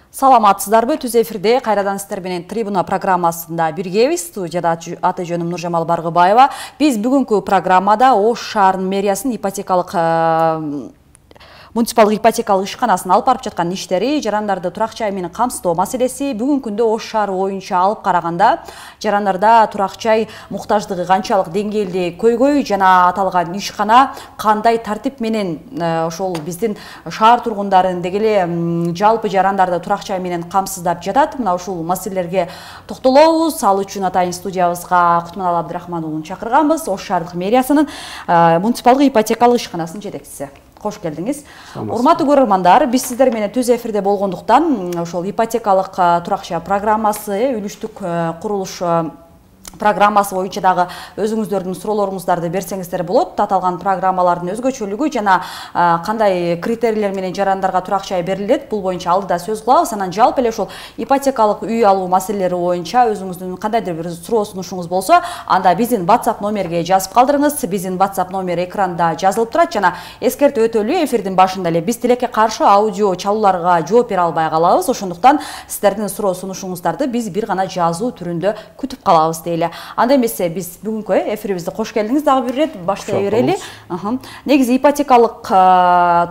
Саламатсыздарбы, түз эфирде кайрадан сиздер менен Трибуна программасында биргебиз. Студияда аты жөнүм Нуржамал Баргыбаева. Биз бүгүнкү программада Ош шаарынын мэриясынын муниципалдык ипотекалык ишканасын алып барып жаткан иштери, жарандарды турак жай менен камсыздоо маселеси, бүгүнкү күндө Ош шаары боюнча алып караганда жарандарда турак жай муктаждыгы канчалык деңгээлде көйгөй жана аталган ишкана кандай тартип менен ошол биздин шаар тургундарын дегеле жалпы жарандарды турак жай менен камсыздап жатат. Мына ушул маселелерге токтолобуз. Ал үчүн атайын студиябызга Кутманалы Абдрахман уулун чакырганбыз. Ош шаардык мэриясынын муниципалдык ипотекалык ишканасынын жетекчиси. Кош келдиңиз. Урматтуу көрөрмандар, биз сиздер менен түз эфирде болгондуктан ошол ипотекалык турак жай программасы, үлүштүк курулуш программасы боюнча дагы өзүңүздөрдүн суроолоруңуздарды берсеңиздер болот. Аталган программалардын өзгөчөлүгү жана кандай критерийлер менен жарандарга турак жай берилет, бул боюнча алдыда сөз кылабыз. Анан жалпы эле ошол ипотекалык үй алуу маселелери боюнча өзүңүздүн кандайдыр бир суроо сунушуңуз болсо, анда биздин WhatsApp номерге жазып калдырыңыз. Биздин WhatsApp номери экранда жазылып турат жана эскертип өтөлү, эфирдин башында эле биз тилекке каршы аудио чалууларга жооп бере албай калабыз. Ошондуктан сиздердин суроо сунушуңуздарды биз бир гана жазуу түрүндө күтүп калабыз дейли. Анда эмесе биз бүгүнкү эфирибизди кош келдиңиз, дагы бир ирет баштай берели. Негизи ипотекалык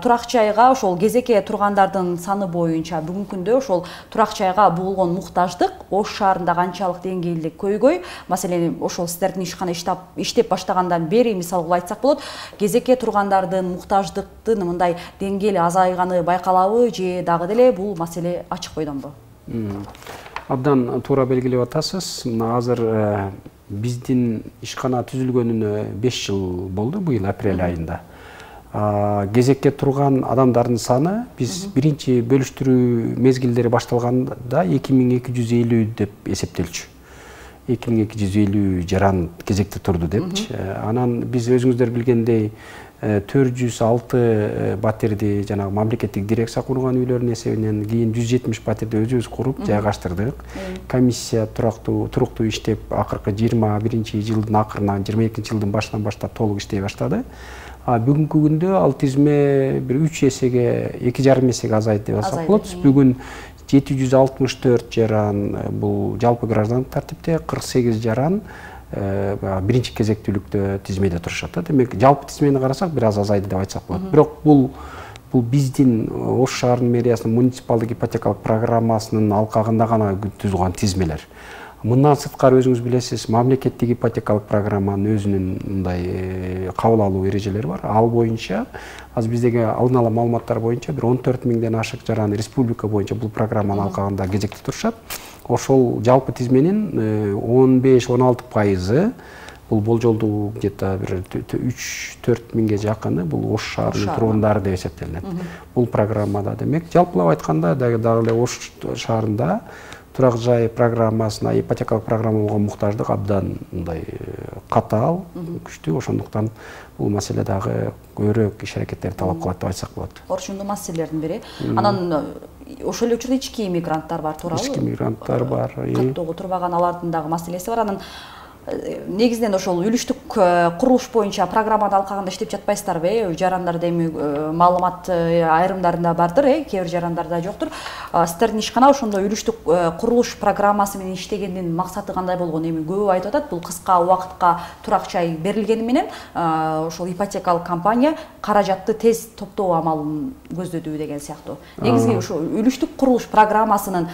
турак жайга ошол кезекке тургандардын саны боюнча бүгүнкү күндө ошол турак жайга болгон муктаждык Ош шаарында канчалык деңгээлде көйгөй, маселени ошол сиздердин ишкана иштеп баштагандан бери мисал кылып айтсак болот, кезекке тургандардын муктаждыктын мындай деңгээли азайганы байкалабы же дагы деле бул маселе ачык бойдонбу? Абдан туура белгилеп атасыз. Азыр биздин ишкана түзүлгөнүнө 5 жыл болду, быйыл апрель айында. Кезекке турган адамдардын саны биз биринчи бөлүштүрүү мезгилдери башталганда 2250 деп эсептелчү. 2250 жаран кезекте турду депчи. Анан биз өзүңүздөр билгендей 406 батирди жанагы мамлекеттик дирекция курган үйлөрдүн эсебинен кийин 170 батирди өзүбүз куруп жайгаштырдык. Комиссия туруктуу иштеп акыркы 21-жылдын акырынан 22-жылдын башынан баштап толук иштей баштады. Бүгүнкү күндө ал тизме бир 3 эсеге, 2,5 эсеге азайды деп алсак болот. Бүгүн 764 жаран бул жалпы граждандык тартипте, 48 жаран биринчи кезектүүлүктө тизмеде турушат. Демек жалпы тизмени карасак бир аз азайды деп айтсак болот. Бирок бул биздин Ош шаарынын мэриясынын муниципалдык ипотекалык программасынын алкагында гана түзүлгөн тизмелер. Мындан сырткары өзүңүз билесиз, мамлекеттик ипотекалык программанын өзүнүн мындай кабыл алуу эрежелери бар. Ал боюнча азыр биздеги алдын ала маалыматтар боюнча бир 14 миңден ашык жаран республика боюнча бул программанын алкагында кезекте турушат. Ошол жалпы тизменин 15-16% бул болжолдуу где-то бир 3-4 миңге жакыны бул Ош шаарынын тургундары деп эсептелинет. Бул программада демек жалпылап айтканда дагы эле Ош шаарында турак жай программасына, ипотекалык программа болгон муктаждык абдан мындай катаал, күчтүү. Ошондуктан бул маселе дагы көбүрөөк иш аракеттерди талап кылат деп айтсак болот. Орчундуу маселелердин бири. Анан ошол эле учурда ички иммигранттар бар, туурабы? Ички иммигранттар бар. Каттоого турбаган алардын дагы маселеси бар. Анан негизинен ошол үлүштүк курулуш боюнча программанын алкагында иштеп жатпайсыздарбы? Жарандар эми маалымат айрымдарында бардыр, кээ бир жарандарда жоктур. Сиздердин ишкана ошондой үлүштүк курулуш программасы менен иштегендин максаты кандай болгон? Эми көбү айтып атат, бул кыска убакытка турак жай берилгени менен ошол ипотекалык компания каражатты тез топтоо амалын көздөдү деген сыяктуу. Негизги ошо үлүштүк курулуш программасынын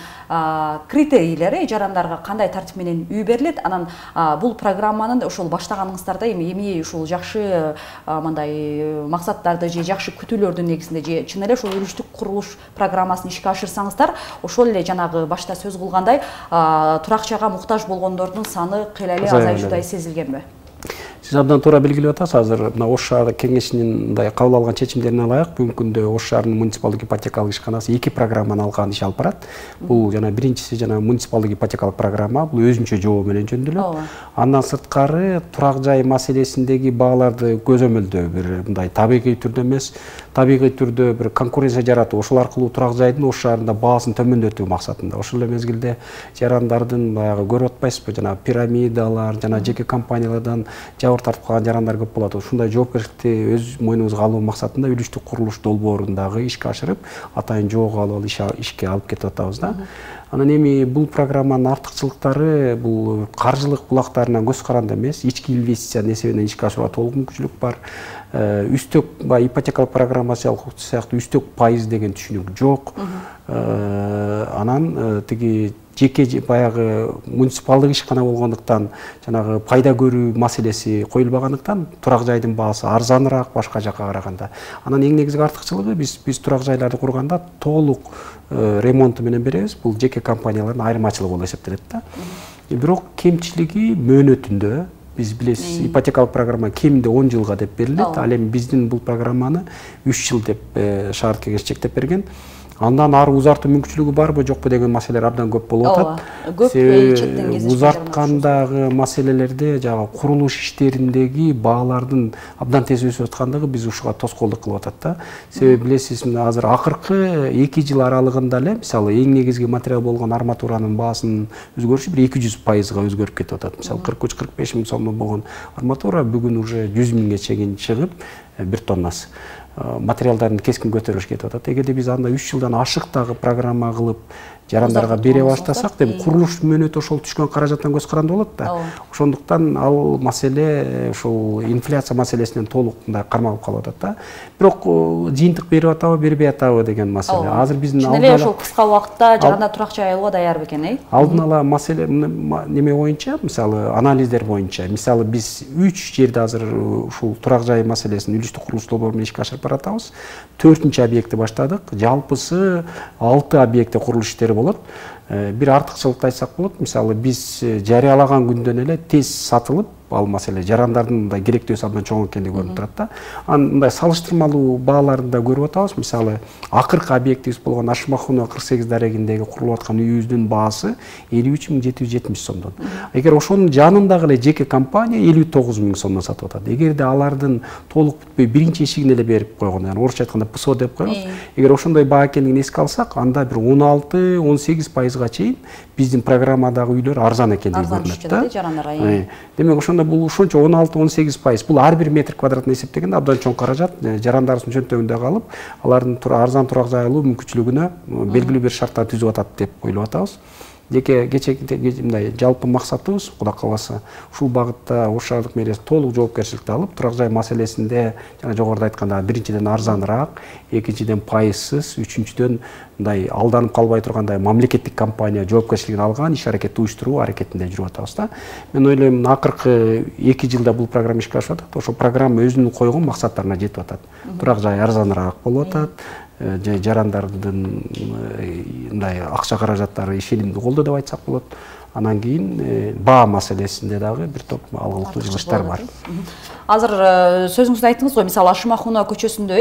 критерийлери жарандарга кандай тартип менен үй берилет? Анан бул программанын ошол баштаганыңыздарда эми ушул жакшы мындай максаттарды же жакшы күтүүлөрдүн негизинде же чын эле ошол үлүштүк курулуш программасын ишке ашырсаңыздар, ошол эле жанагы башта сөз кылгандай турак жайга муктаж болгондордун саны кыйла эле азайышуудай сезилгенби? Сиз абдан туура белгилеп атасыз. Азыр мына Ош шаары кеңешинин мындай кабыл алган чечимдерине ылайык бүгүнкү күндө Ош шаарынын муниципалдык ипотекалык ишканасы 2 программаны алкагында иш алып барат. Бул жана биринчиси жана муниципалдык ипотекалык программа, бул өзүнчө жобо менен жөндөөлөт. Андан сырткары турак жай маселесиндеги бааларды көзөмөлдөө бир мындай табигый түрдө эмес, табигый түрдө бир конкуренция жаратып, ошол аркылуу турак жайдын ош шаарында баасын төмөндөтүү максатында. Ошол эле мезгилде жарандардын баягы көрүп атпайсызбы, жана пирамидалар, жана жеке компаниялардан жабыр тартып калган жарандар көп болот. Ушундай жоопкерчиликти өз мойнубузга алуу максатында үлүштүк курулуш долбоорун дагы ишке ашырып, атайын жоого алып ишке алып кетип атабыз да. Анан эми бул программанын артыкчылыктары бул каржылык булактарынан көз каранды эмес, ички инвестициянын эсебинен ишке ашырууга толук мүмкүнчүлүк бар. Үстөк ипотекалык программа сыяктуу үстөк пайыз деген түшүнүк жок. Анан тиги жеке баягы муниципалдык ишкана болгондуктан жанагы пайда көрүү маселеси коюлбагандыктан турак жайдын баасы арзаныраак башка жакка караганда. Анан эң негизги артыкчылыгы биз турак жайларды курганда толук ремонту менен беребиз. Бул жеке компаниялардын айырмачылыгы болуп эсептелет да. Бирок кемчилиги мөөнөтүндө. Биз билесиз, ипотекалык программа кеминде 10 жылга деп берилет. Ал эми биздин бул программаны 3 жыл деп шаардык кеңеш чектеп берген. Андан ары узартуу мүмкүнчүлүгү барбы жокпу деген маселелер абдан көп болуп атат. Узарткандагы маселелерде жана курулуш иштериндеги баалардын абдан тез өсүп аткандыгы биз ушуга тоскоолдук кылып атат да. Себеби билесиз, азыр акыркы 2 жыл аралыгында эле, мисалы, эң негизги материал болгон арматуранын баасынын өзгөрүшү бир 200% өзгөрүп кетип атат. Мисалы 43-45 миң сомдон болгон арматура бүгүн уже 100 миңге чейин чыгып, 1 тоннасы. Материалдардын кескин көтөрүлүш кетип атат. Эгерде биз анда 3 жылдан ашык дагы программа кылып жарандарга бере баштасак, деп курулуш мөөнөтү ошол түшкөн каражаттан көз каранды болот да. Ошондуктан ал маселе ушул инфляция маселесинен толук мындай кармалып калып атат да. Бирок жыйынтык берип атабы, бербей атабы деген маселе. Азыр биздин алдын ошол кыска убакытта жарандар турак жай алууга даярбы экен, Алдын ала маселе неме боюнча, мисалы, анализдер боюнча, мисалы, биз 3 жерде азыр ушул турак жай маселесин үлүштүк курулуш долбоору менен ишке ашырып баратабыз. 4-нчи объектти баштадык. Жалпысы 6 объектте курулуш иштери болот. Бир артыкчылыкты айтсак болот. Мисалы, биз жарыялаган күндөн эле тез сатылып, ал маселе жарандардын мындай керектөөсү абдан чоң экендиги көрүнүп турат да. Анан мындай салыштырмалуу бааларын да көрүп атабыз. Мисалы, акыркы объектибиз болгон Ашмахунова 48 дарегиндеги курулуп аткан үйүбүздүн баасы 53.770 сомдон. Эгер ошонун жанындагы эле жеке компания 59 миң сомдон сатып атат. Эгерде алардын толук бүтпөй биринчи эшигин эле берип койгон, яны орусча айтканда ПСО деп коебуз. Эгер ошондой баа экендигин эске алсак, анда бир 16-18% чейин биздин программадагы үйлөр арзан экендиги көрүнөт да. Демек ошондо бул ушунча 16-18%. Бул ар бир метр квадратына эсептегенде абдан чоң каражат. Жарандардын чөнтөгүндө калып, алардын арзан турак жай алуу мүмкүнчүлүгүнө белгилүү бир шарттар түзүп атат деп ойлоп атабыз. Мындай жалпы максатыбыз, Кудай кааласа, ушул багытта Ош шаардык мэриясы толук жоопкерчиликти алып, турак жай маселесинде жана жогоруда айтканда биринчиден арзаныраак, экинчиден пайызсыз, үчүнчүдөн мындай алданып калбай тургандай мамлекеттик компания жоопкерчилигин алган иш аракетти уюштуруу аракетинде жүрүп атабыз да. Мен ойлойм, акыркы 2 жылда бул программа ишке ашып атат. Ошол программа өзүнүн койгон максаттарына жетип атат. Турак жай арзаныраак болуп атат. Жарандардын мындай акча каражаттары ишенимдүү колдо деп айтсак болот. Анан кийин баа маселесинде дагы бир топ алгылыктуу жылыштар бар. Азыр сөзүңүздө айттыңыз го, мисалы Ашмахунова көчөсүндө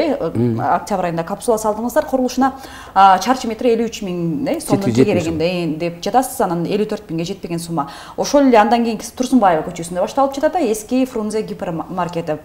октябрь айында капсула салдыңыздар, курулушуна чарчы метри 53 миң сомдон керегинде деп жатасыз, анан 54 миңге жетпеген сума. Ошол эле андан кийинки Турсунбаева көчөсүндө башталып жатат, эски Фрунзе гипермаркети.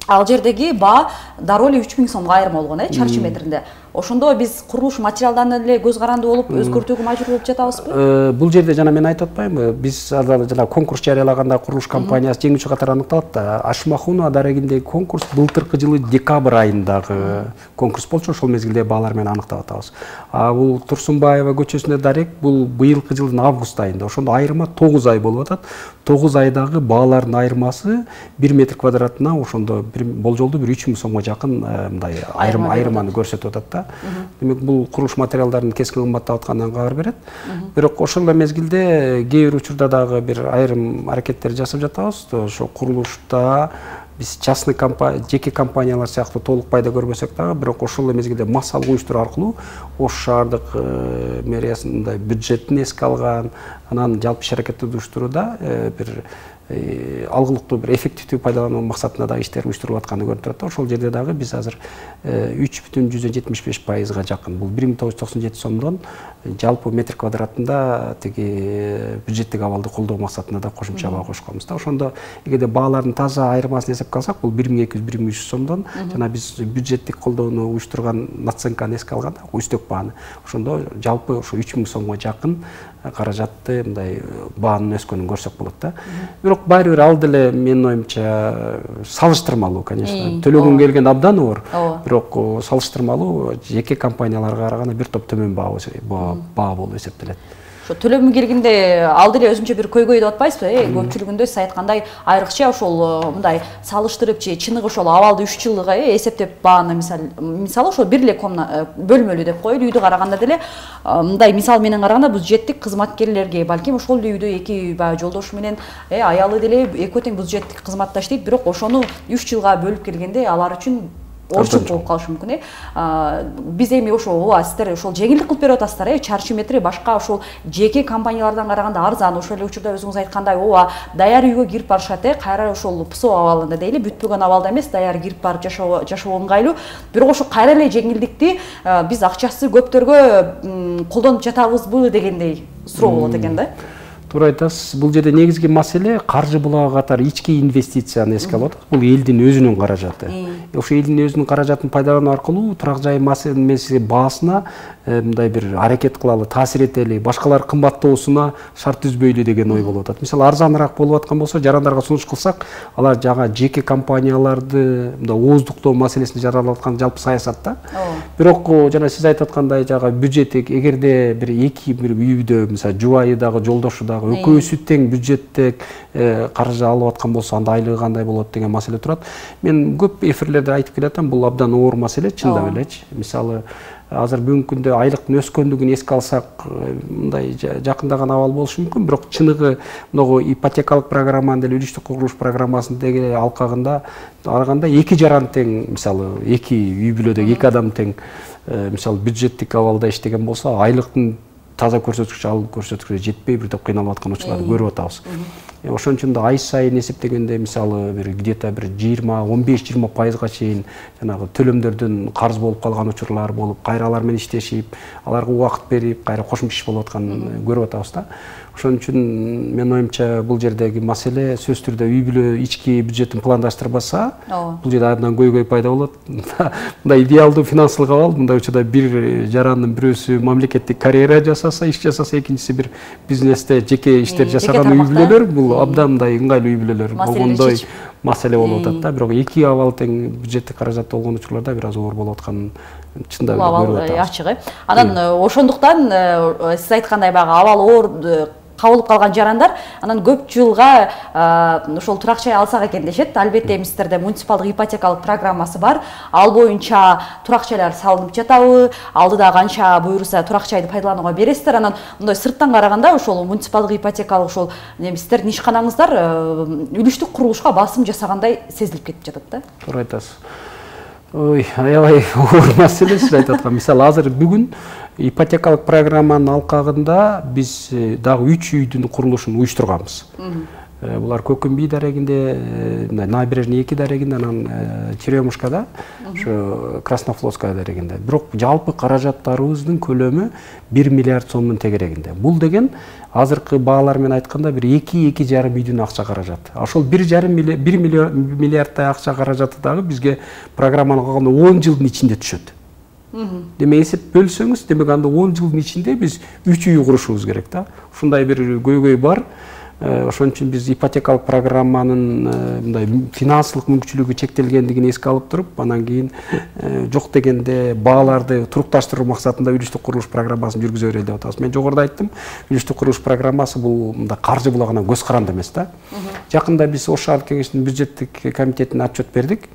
Ал жердеги баа дароо эле 3 миң сомго айырма болгон, чарчы метринде. Ошондо биз курулуш материалдарына эле көз каранды болуп, өзгөртүүгө мажбур болуп жатабызбы? Бул жерде жана мен айтып атпаймынбы, биз жана конкурс жарыялаганда курулуш компаниясы жеңүүчү катары аныкталат да. Ашмахунова дарегиндеги конкурс былтыркы жылы декабрь айындагы конкурс болчу, ошол мезгилде баалар менен аныктап атабыз. Бул Турсунбаева көчөсүндө дарек бул быйылкы жылдын август айында. Ошондо айырма 9 ай болуп атат. 9 айдагы баалардын айырмасы 1 метр квадратына ошондо болжолдуу бир 3 миң сомго жакын мындай айырманы көрсөтүп атат да. Демек, бул курулуш материалдарынын кескин кымбаттап атканынан кабар берет. Бирок ошол эле мезгилде кээ бир учурда дагы бир айрым аракеттер жасап жатабыз. Ошо курулушта биз частный компания, жеке компаниялар сыяктуу толук пайда көрбөсөк дагы, бирок ошол эле мезгилде массалык уюштуруу аркылуу Ош шаардык мэриясынын бюджетин эске алган, анан жалпы иш аракетти уюштурууда бир алгылыктуу бир эффективдүү пайдалануу максатында да иштер уюштурулуп атканы көрүнүп турат да. Ошол жерде дагы биз азыр 3,75%га жакын, бул 1997 сомдон жалпы метр квадратында тиги бюджеттик абалды колдоо максатында да кошумча баа кошконбуз да. Ошондо эгерде баалардын таза айырмасын эсепке алсак, бул 1200-1300 сомдон жана биз бюджеттик колдоону уюштурган наценканы эске алганда, үстөк бааны, ошондо жалпы ошо 3000 сомго жакын каражатты мындай баанын өскөнүн көрсөк болот да. Бирок баары бир ал деле менин оюмча салыштырмалуу, конечно. Төлөгөнгө келген абдан оор, бирок салыштырмалуу жеке компанияларга караганда бир топ төмөн баа болуп эсептелет. Ошо төлөмү келгенде ал деле өзүнчө бир көйгөй деп атпайсызбы? Көпчүлүгүндө сиз айткандай айрыкча ошол мындай салыштырып же чыныгы ошол абалды 3 жылга эсептеп бааны мисалы ошол бир эле бөлмөлүү деп коелу үйдү караганда деле мындай мисал менен караганда бюджеттик кызматкерлерге балким ошол эле үйдө эки үй баягы жолдошу менен аялы деле экөө тең бюджеттик кызматта иштейт, бирок ошону 3 жылга бөлүп келгенде алар үчүн орчук болуп калышы мүмкүн. Биз эми ошол сиздер ошол жеңилдик кылып берип атасыздар, чарчы метри башка ошол жеке компаниялардан караганда арзан. Ошол эле учурда өзүңүз айткандай, даяр үйгө кирип барышат, кайра ошол ПСО абалында дейли, бүтпөгөн абалда эмес, даяр кирип барып жашоо ыңгайлуу. Бирок ошо кайра эле жеңилдикти биз акчасы көптөргө колдонуп жатабызбы дегендей суроо болот экен да. Туура айтасыз. Бул жерде негизги маселе каржы булагы катары ички инвестицияны эске алып атат. Бул элдин өзүнүн каражаты. Ошо элдин өзүнүн каражатын пайдалануу аркылуу турак жай маселеси баасына мындай бир аракет кылалы, таасир этели, башкалар кымбаттоосуна шарт түзбөйлү деген ой болуп атат. Мисалы арзаныраак болуп аткан болсо, жарандарга сунуш кылсак, алар жага жеке компанияларды мындай ооздуктоо маселесин жаралап аткан жалпы саясатта. Бирок жана сиз айтып аткандай жага бюджеттик, эгерде бир эки бир үйдө, мисалы жубайы дагы, жолдошу дагы экөөсү тең бюджеттик каржы алып аткан болсо, анда айлыгы кандай болот деген маселе турат. Мен көп эфирлерде айтып келатам, бул абдан оор маселе, чындап элечи. Мисалы азыр бүгүнкү күндө айлыктын өскөндүгүн эске алсак, мындай жакындаган абал болушу мүмкүн, бирок чыныгы могу ипотекалык программаны деле үлүштүк курулуш программасын деги алкагында араганда эки жаран тең, мисалы эки үй бүлөдөгү эки адам тең мисалы бюджеттик абалда иштеген болсо, айлыктын таза көрсөткүчү ал көрсөткүчкө жетпей бир топ кыйналып аткан учурларды көрүп атабыз. Ошон үчүн да ай сайын эсептегенде мисалы бир где-то бир 15-20%га чейин жанагы төлөмдөрдөн карыз болуп калган учурлар болуп, кайра алар менен иштешип, аларга убакыт берип, кайра кошумча иш болуп атканын көрүп атабыз да. Ошон үчүн менин оюмча бул жердеги маселе сөзсүз түрдө үй бүлө ички бюджетин пландаштырбаса, бул жерде абдан көйгөй пайда болот. Мындай идеалдуу финансылык абал, мындай учурда бир жарандын бирөөсү мамлекеттик карьера жасаса, иш жасаса, экинчиси бир бизнесте жеке иштер жасаган үй бүлөлөр, бул абдан мындай ыңгайлуу үй бүлөлөр болгондой маселе болуп атат да. Бирок эки абал тең бюджеттик каражат болгон учурларда бир аз оор болуп атканын чындап көрүп атабыз. Ачык. Анан ошондуктан сиз айткандай баягы абал оор кабылып калган жарандар анан көп жылга ошол турак жай алсак экен дешет. Албетте сиздерде муниципалдык ипотекалык программасы бар. Ал боюнча турак жайлар салынып жатабы? Алдыда канча буйруса турак жайды пайдаланууга бересиздер? Анан мындай сырттан караганда ошол муниципалдык ипотекалык ошол сиздердин ишканаңыздар үлүштүк курулушка басым жасагандай сезилип кетип жатат да. Туура айтасыз. Ой, аябай оор маселе сиз айтып аткан. Мисалы азыр бүгүн ипотекалык программанын алкагында биз дагы 3 үйдүн курулушун уюштурганбыз. Булар Көкүн бий дарегинде, Набережный 2 дарегинде, анан Черемушкада, ошо Краснофлотская дарегинде. Бирок жалпы каражаттарыбыздын көлөмү 1 миллиард сомдун тегерегинде. Бул деген азыркы баалар менен айтканда бир 2-2,5 үйдүн акча каражаты. Ошол 1,5 миллиардтай акча каражаты дагы бизге программаны калганда 10 жылдын ичинде түшөт. Демек эсеп бөлсөңүз, демек анда 10 жылдын ичинде биз 3 үй курушубуз керек да. Ушундай бир көйгөй бар. Ошон үчүн биз ипотекалык программанын мындай финансылык мүмкүнчүлүгү чектелгендигин эске алып туруп, анан кийин жок дегенде бааларды турукташтыруу максатында үлүштүк курулуш программасын жүргүзө берели деп атабыз. Мен жогоруда айттым, үлүштүк курулуш программасы бул мындай каржы булагынан көз каранды эмес да. Жакында биз Ош шаардык кеңештин бюджеттик комитетине отчет бердик.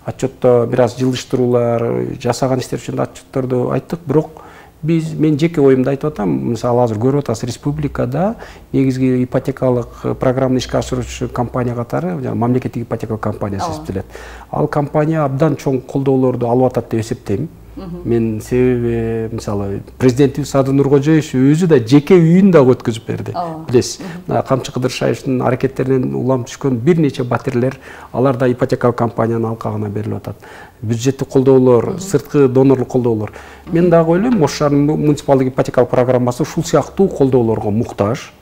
Отчетто бир аз жылыштыруулар, жасаган иштер үчүн отчетторду айттык, бирок мен жеке оюмду айтып атам, мисалы азыр көрүп атасыз, республикада негизги ипотекалык программаны ишке ашыруучу компания катары мамлекеттик ипотекалык компаниясы эсептелет. Ал компания абдан чоң колдоолорду алып атат деп эсептейм. Мен себеби мисалы президентибиз Садыр Нуркожоевич өзү да жеке үйүн да өткөзүп берди. Билесиз, Камчы Кыдыршаевдин аракеттеринен улам түшкөн бир нече батирлер алар да ипотекалык компаниянын алкагына берилип атат. Бюджеттик колдоолор, сырткы донорлук колдоолор. Мен дагы ойлойм, Ош шаарынын муниципалдык ипотекалык программасы ушул сыяктуу колдоолорго муктаж.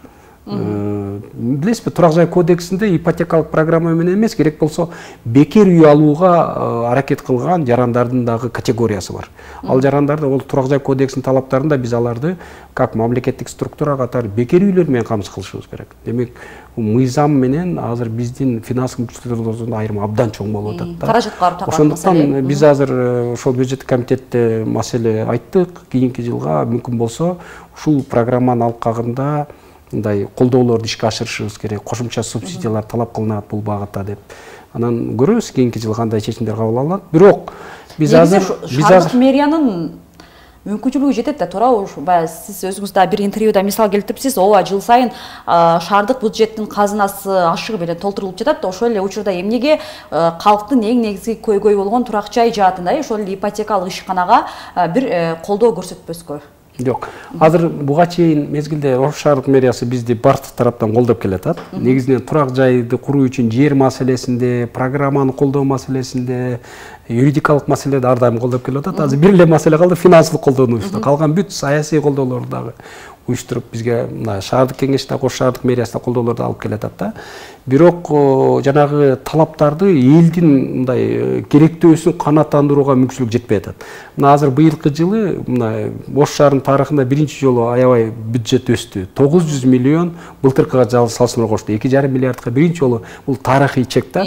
Билесизби, Турак жай кодексинде ипотекалык программа менен эмес, керек болсо бекер үй алууга аракет кылган жарандардын дагы категориясы бар. Ал жарандарды ол Турак жай кодексинин талаптарында биз аларды как мамлекеттик структура катары бекер үйлөр менен камсыз кылышыбыз керек. Демек, мыйзам менен азыр биздин финанс мүмкүнчүлүктөрүбүздүн айырмы абдан чоң болуп атат да. Каражатка барып такан Ошондуктан биз азыр ошол бюджеттик комитетте маселе айттык, кийинки жылга мүмкүн болсо ушул программанын алкагында мындай колдоолорду ишке ашырышыбыз керек, кошумча субсидиялар талап кылынат бул багытта деп. Анан көрөбүз кийинки жылы кандай чечимдер кабыл алынат. Бирок биз азыр шаардык мэриянын мүмкүнчүлүгү жетет да, туура. Баягы сиз өзүңүз да бир интервьюда мисал келтириптсиз, ооба жыл сайын шаардык бюджеттин казынасы ашыгып эле толтурулуп жатат. Ошол эле учурда эмнеге калктын эң негизги көйгөйү болгон турак жай жаатында ошол эле ипотекалык ишканага бир колдоо көрсөтпөскө? Жок. Азыр буга чейин мезгилде Ош шаардык мэриясы бизди бардык тараптан колдоп келатат. Негизинен турак жайды куруу үчүн жер маселесинде, программаны колдоо маселесинде, юридикалык маселеде ар дайым колдоп келип атат. Азыр бир эле маселе калды, финансылык колдоону уюштуруп. Калган бүт саясий колдоолорду дагы уюштуруп бизге мына шаардык кеңеш да, Ош шаардык мэриясы да колдоолорду алып келатат да. Бирок жанагы талаптарды элдин мындай керектөөсүн канааттандырууга мүмкүнчүлүк жетпей атат. Мына азыр быйылкы жылы мына Ош шаарынын тарыхында биринчи жолу аябай бюджет өстү. 900 миллион былтыркыга салыштырмалуу кошту. 2,5 миллиардга биринчи жолу бул тарыхый чек да.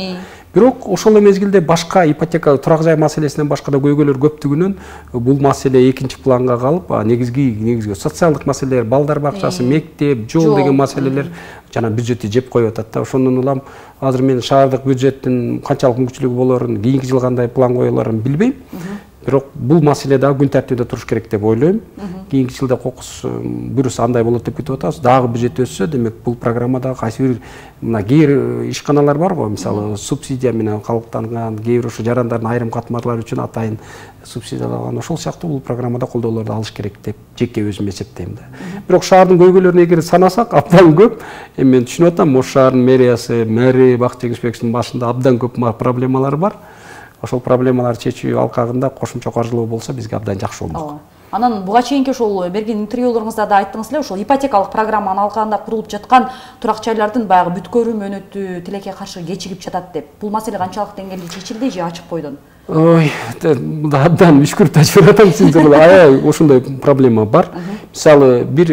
Бирок ошол эле мезгилде башка ипотека турак жай маселесинен башка да көйгөйлөр көптүгүнөн бул маселе экинчи планга калып, негизги социалдык маселелер, балдар бакчасы, мектеп, жол деген маселелер жана бюджетти жеп коюп атат да. Ошондон улам азыр мен шаардык бюджеттин канчалык мүмкүнчүлүгү болорун, кийинки жылга кандай план коюларын билбейм. Бирок бул маселе дагы күн тартибинде туруш керек деп ойлойм. Кийинки жылда кокус буюрса андай болот деп күтүп атабыз. Дагы бюджет өссө, демек бул программада кайсы бир мына кээ ишканалар бар го, мисалы субсидия менен калыптанган, кээ бир ошо жарандардын айрым катмарлары үчүн атайын субсидияланган, ошол сыяктуу бул программада колдоолорду алыш керек деп жеке өзүм эсептейм да. Бирок шаардын көйгөйлөрүн эгер санасак абдан көп. Мен түшүнүп атам, Ош шаарынын мэриясы, мэри Бакытжан Кеңешбековдун башында абдан көп проблемалар бар. Ошол проблемаларды чечүү алкагында кошумча каржылоо болсо бизге абдан жакшы болмок. Анан буга чейинки ошол берген интервьюлоруңузда да айттыңыз эле, ошол ипотекалык программанын алкагында курулуп жаткан турак жайлардын баягы бүткөрүү мөөнөтү тилекке каршы кечигип жатат деп. Бул маселе канчалык деңгээлде чечилди же ачык койдон? Ой, абдан үшкүрүп тачып атам сиздер. Аябай ошондой проблема бар. Мисалы бир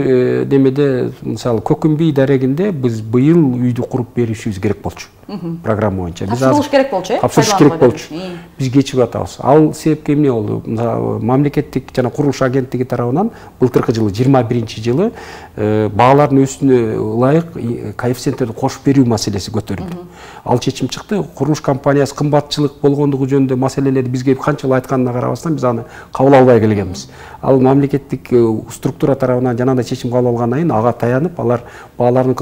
немеде, мисалы Көкүмбүй дарегинде биз быйыл үйдү куруп беришибиз керек болчу. Программа боюнча. Тапшырылыш керек болчу, Тапшырыш керек болчу. Биз кечигип атабыз. Ал себепке эмне болду? Мамлекеттик жана курулуш агенттиги тарабынан былтыркы жылы 21-жылы баалардын өсүүнө ылайык коэффициенттерди кошуп берүү маселеси көтөрүлдү. Ал чечим чыкты. Курулуш компаниясы кымбатчылык болгондугу жөнүндө маселелерди бизге канча айтканына карабастан биз аны кабыл албай келгенбиз. Ал мамлекеттик структура тарабынан жанагындай чечим кабыл алгандан кийин ага таянып, алар баалардын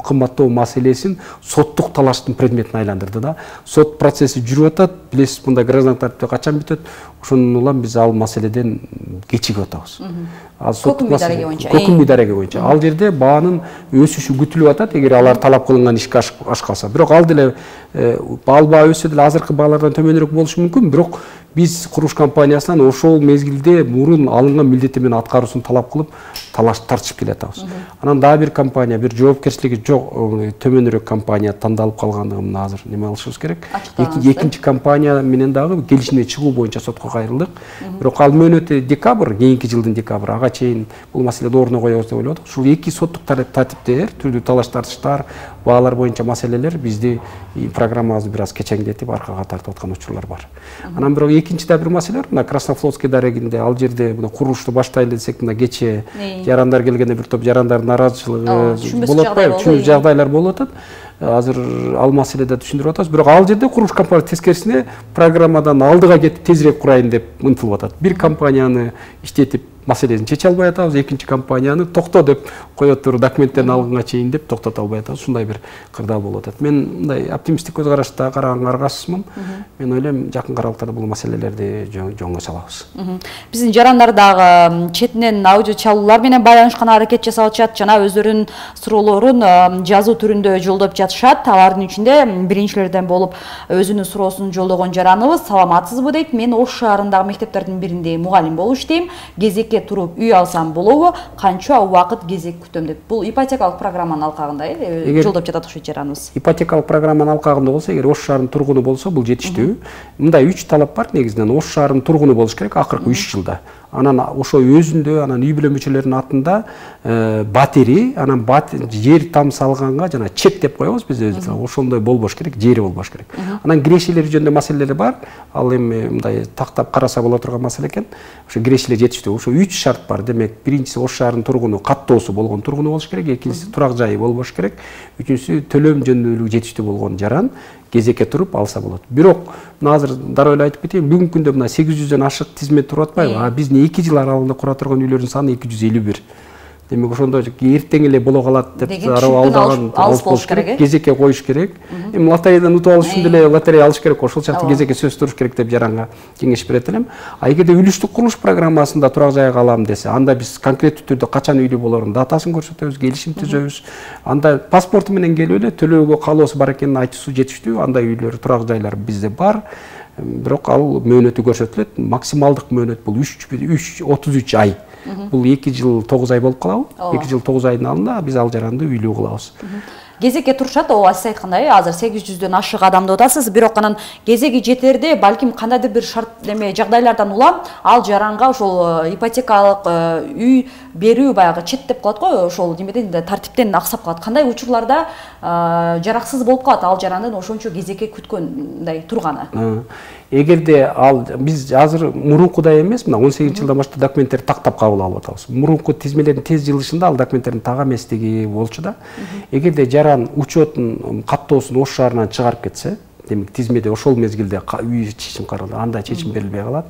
кымбаттоо маселесин соттук талаштын предметине айландырды да. Сот процесси жүрүп атат. Билесиз, мындай граждандык тартипте качан бүтөт? Ошондон улам биз ал маселеден кечигип атабыз. Көкүмбүй дареги боюнча. Ал жерде баанын өсүшү күтүлүп атат, эгер алар талап кылынган ишке ашкалса. Бирок ал деле баа өсө деле азыркы баалардан төмөнүрөөк болушу мүмкүн, бирок биз курулуш компаниясынан ошол мезгилде мурун алынган милдети менен аткаруусун талап кылып, тартышып келатабыз. Анан дагы бир компания, бир жоопкерчилиги жок төмөнүрөөк компания тандалып калгандыгын азыр неме кылышыбыз керек. Экинчи компания менен дагы келишимге чыгуу боюнча сотко кайрылдык. Бирок ал мөөнөтү декабрь, кийинки жылдын декабрь. Ага чейин бул маселеди ордуна коебуз деп ойлодук. Ушул эки соттук тартиптер, түрдүү талаш тартыштар, баалар боюнча маселелер бизди программабызды бир аз кечеңдетип аркага тартып аткан учурлар бар. Анан бирок экинчи да бир маселе бар. Мына Краснофлотский дарегинде ал жерде мына курулушту баштайын десек, мына кече жарандар келгенде бир топ жарандардын нараазычылыгы болуп атпайбы? Түшүнбөс жагдайлар болуп атат. Азыр ал маселеде түшүндүрүп атабыз. Бирок ал жерде курулуш компания тескерисине программадан алдыга кетип тезирээк курайын деп ынтылып атат. Бир компанияны иштетип маселесин чече албай атабыз, экинчи компанияны токто деп коет туруп документтерин алганга чейин деп токтото албай атабыз. Ушундай бир кырдаал болуп атат. Мен мындай оптимисттик көз карашта караганга аргасызмын. Мен ойлойм жакын аралыктарда бул маселелерди жөнгө салабыз. Биздин жарандар дагы четинен аудио чалуулар менен байланышкан аракет жасап атышат, жана өздөрүнүн суроолорун жазуу түрүндө жолдоп жатышат. Алардын ичинде биринчилерден болуп өзүнүн суроосун жолдогон жараныбыз саламатсызбы дейт. Мен Ош шаарындагы мектептердин биринде мугалим болуп иштейм. Кезекке туруп үй алсам болобу? Канча убакыт кезек күтөм деп. Бул ипотекалык программанын алкагында жолдоп жатат окшойт жараныбыз. Ипотекалык программанын алкагында болсо, эгер Ош шаарынын тургуну болсо, бул жетиштүү. Мындай 3 талап бар негизинен. Ош шаарынын тургуну болуш керек акыркы 3 жылда. Анан ошо өзүндө, анан үй бүлө мүчөлөрүнүн атында батири, анан жер там салганга жана чек деп коебуз биз өзүбүз. Ошондой болбош керек, жери болбош керек. Анан кирешелер жөнүндө маселелери бар. Ал эми мындай тактап караса боло турган маселе экен. Ошо кирешелер жетиштүү. Ошо 3 шарт бар. Демек, биринчиси Ош шаарынын тургуну, каттоосу болгон тургуну болуш керек, экинчиси турак жайы болбош керек, үчүнчүсү төлөм жөндөмдүүлүгү жетиштүү болгон жаран кезекке туруп алса болот. Бирок азыр дароо эле айтып кетейин, бүгүнкү күндө мына 800дөн ашык тизмет туруп атпайбы? Биздин 2 жыл аралыгында кура турган үйлөрдүн саны 251. Демек, ошондо эртең эле боло калат деп алдаган алыс болуш керек, кезекке коюш керек. Эми лотереядан утуп алыш үчүн деле лотерея алыш керек, ошол сыяктуу кезекке сөзсүз туруш керек деп жаранга кеңеш берет элем. А эгерде үлүштүк курулуш программасында турак жайга алам десе, анда биз конкреттүү түрдө качан үйлүү болорун датасын көрсөтөбүз, келишим түзөбүз. Анда паспорту менен келип эле төлөөгө каалоосу бар экенин айтуусу жетиштүү. Андай үйлөр, турак жайлар бизде бар. Бирок ал мөөнөтү көрсөтүлөт. Максималдык мөөнөт бул 33 ай. Бул 2 жыл 9 ай болуп калабы? 2 жыл 9 айдын алында биз ал жаранды үйлүү кылабыз. Кезекке турушат, сиз айткандай, азыр 800дөн ашык адамды атасыз, бирок анан кезеги жетерде балким кандайдыр бир шарт жагдайлардан улам ал жаранга ошол ипотекалык үй берүү баягы чет деп калат го, ошол немеден тартиптен аксап калат. Кандай учурларда жараксыз болуп калат ал жарандын ошончо кезекке күткөндөй турганы? Эгерде ал биз азыр мурункудай эмес, мына 18-жылдан баштап документтерди тактап кабыл алып атабыз. Мурунку тизмелердин тез жылышында ал документтердин так эместиги болчу да. Эгерде жаран учетун, каттоосун Ош шаарынан чыгарып кетсе, демек тизмеде ошол мезгилде үй чечим каралды, андай чечим берилбей калат.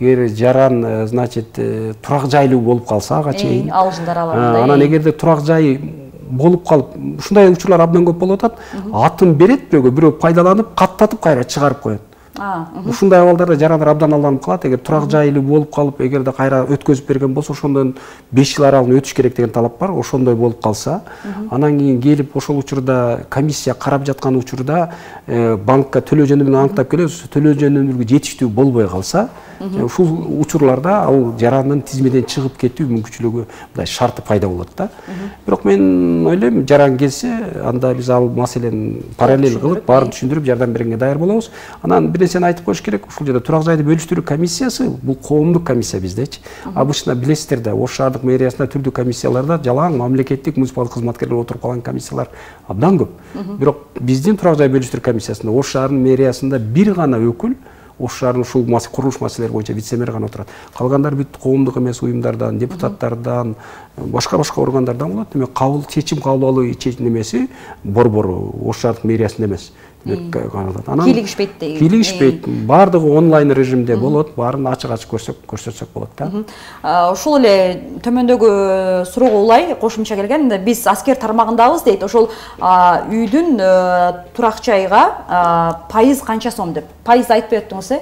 Эгер жаран, значит, турак жайлуу болуп калса ага чейин, ал жылдар аларында. Анан эгерде турак жайы болуп калып, ушундай учурлар абдан көп болуп атат. Атын берет бирөөгө, бирөө пайдаланып, каттатып кайра чыгарып коет. Ушундай абалдарда жарандар абдан алданып калат. Эгер турак жайлуу болуп калып, эгерде кайра өткөзүп берген болсо, ошондон 5 жыл аралыгын өтүш керек деген талап бар. Ошондой болуп калса, анан кийин келип ошол учурда комиссия карап жаткан учурда банкка төлөө жөндөмүн аныктап келебиз. Төлөө жөндөмдүүлүгү жетиштүү болбой калса, ушул учурларда ал жарандын тизмеден чыгып кетүү мүмкүнчүлүгү мындай шарты пайда болот да. Бирок мен ойлойм, жаран келсе, анда биз ал маселени параллель кылып, баарын түшүндүрүп жардам бергенге даяр болобуз. Анан бир нерсени айтып коюш керек, ушул жерде турак жайды бөлүштүрүү комиссиясы бул коомдук комиссия биздечи. Обычно билесиздер да, Ош шаардык мэриясында түрдүү комиссияларда жалаң мамлекеттик муниципалдык кызматкерлер отуруп калган комиссиялар абдан көп. Бирок биздин турак жай бөлүштүрүү комиссиясында Ош шаарынын мэриясында бир гана өкүл Ош шаарынын ушул курулуш маселелери боюнча вице-мэр гана отурат. Калгандары бүт коомдук эмес уюмдардан, депутаттардан, башка органдардан болот. Демек, чечим кабыл алуу немеси борбору Ош шаардык мэриясында эмес. Кийлигишпейт. Кийлигишпейт. Бардыгы онлайн режимде болот, баарын ачык-ачык көрсөтсөк болот да. Ошол эле төмөндөгү суроого улай кошумча келген, биз аскер тармагындабыз дейт. Ошол үйдүн турак жайга пайыз канча сом деп. Пайыз айтып бердиңиз,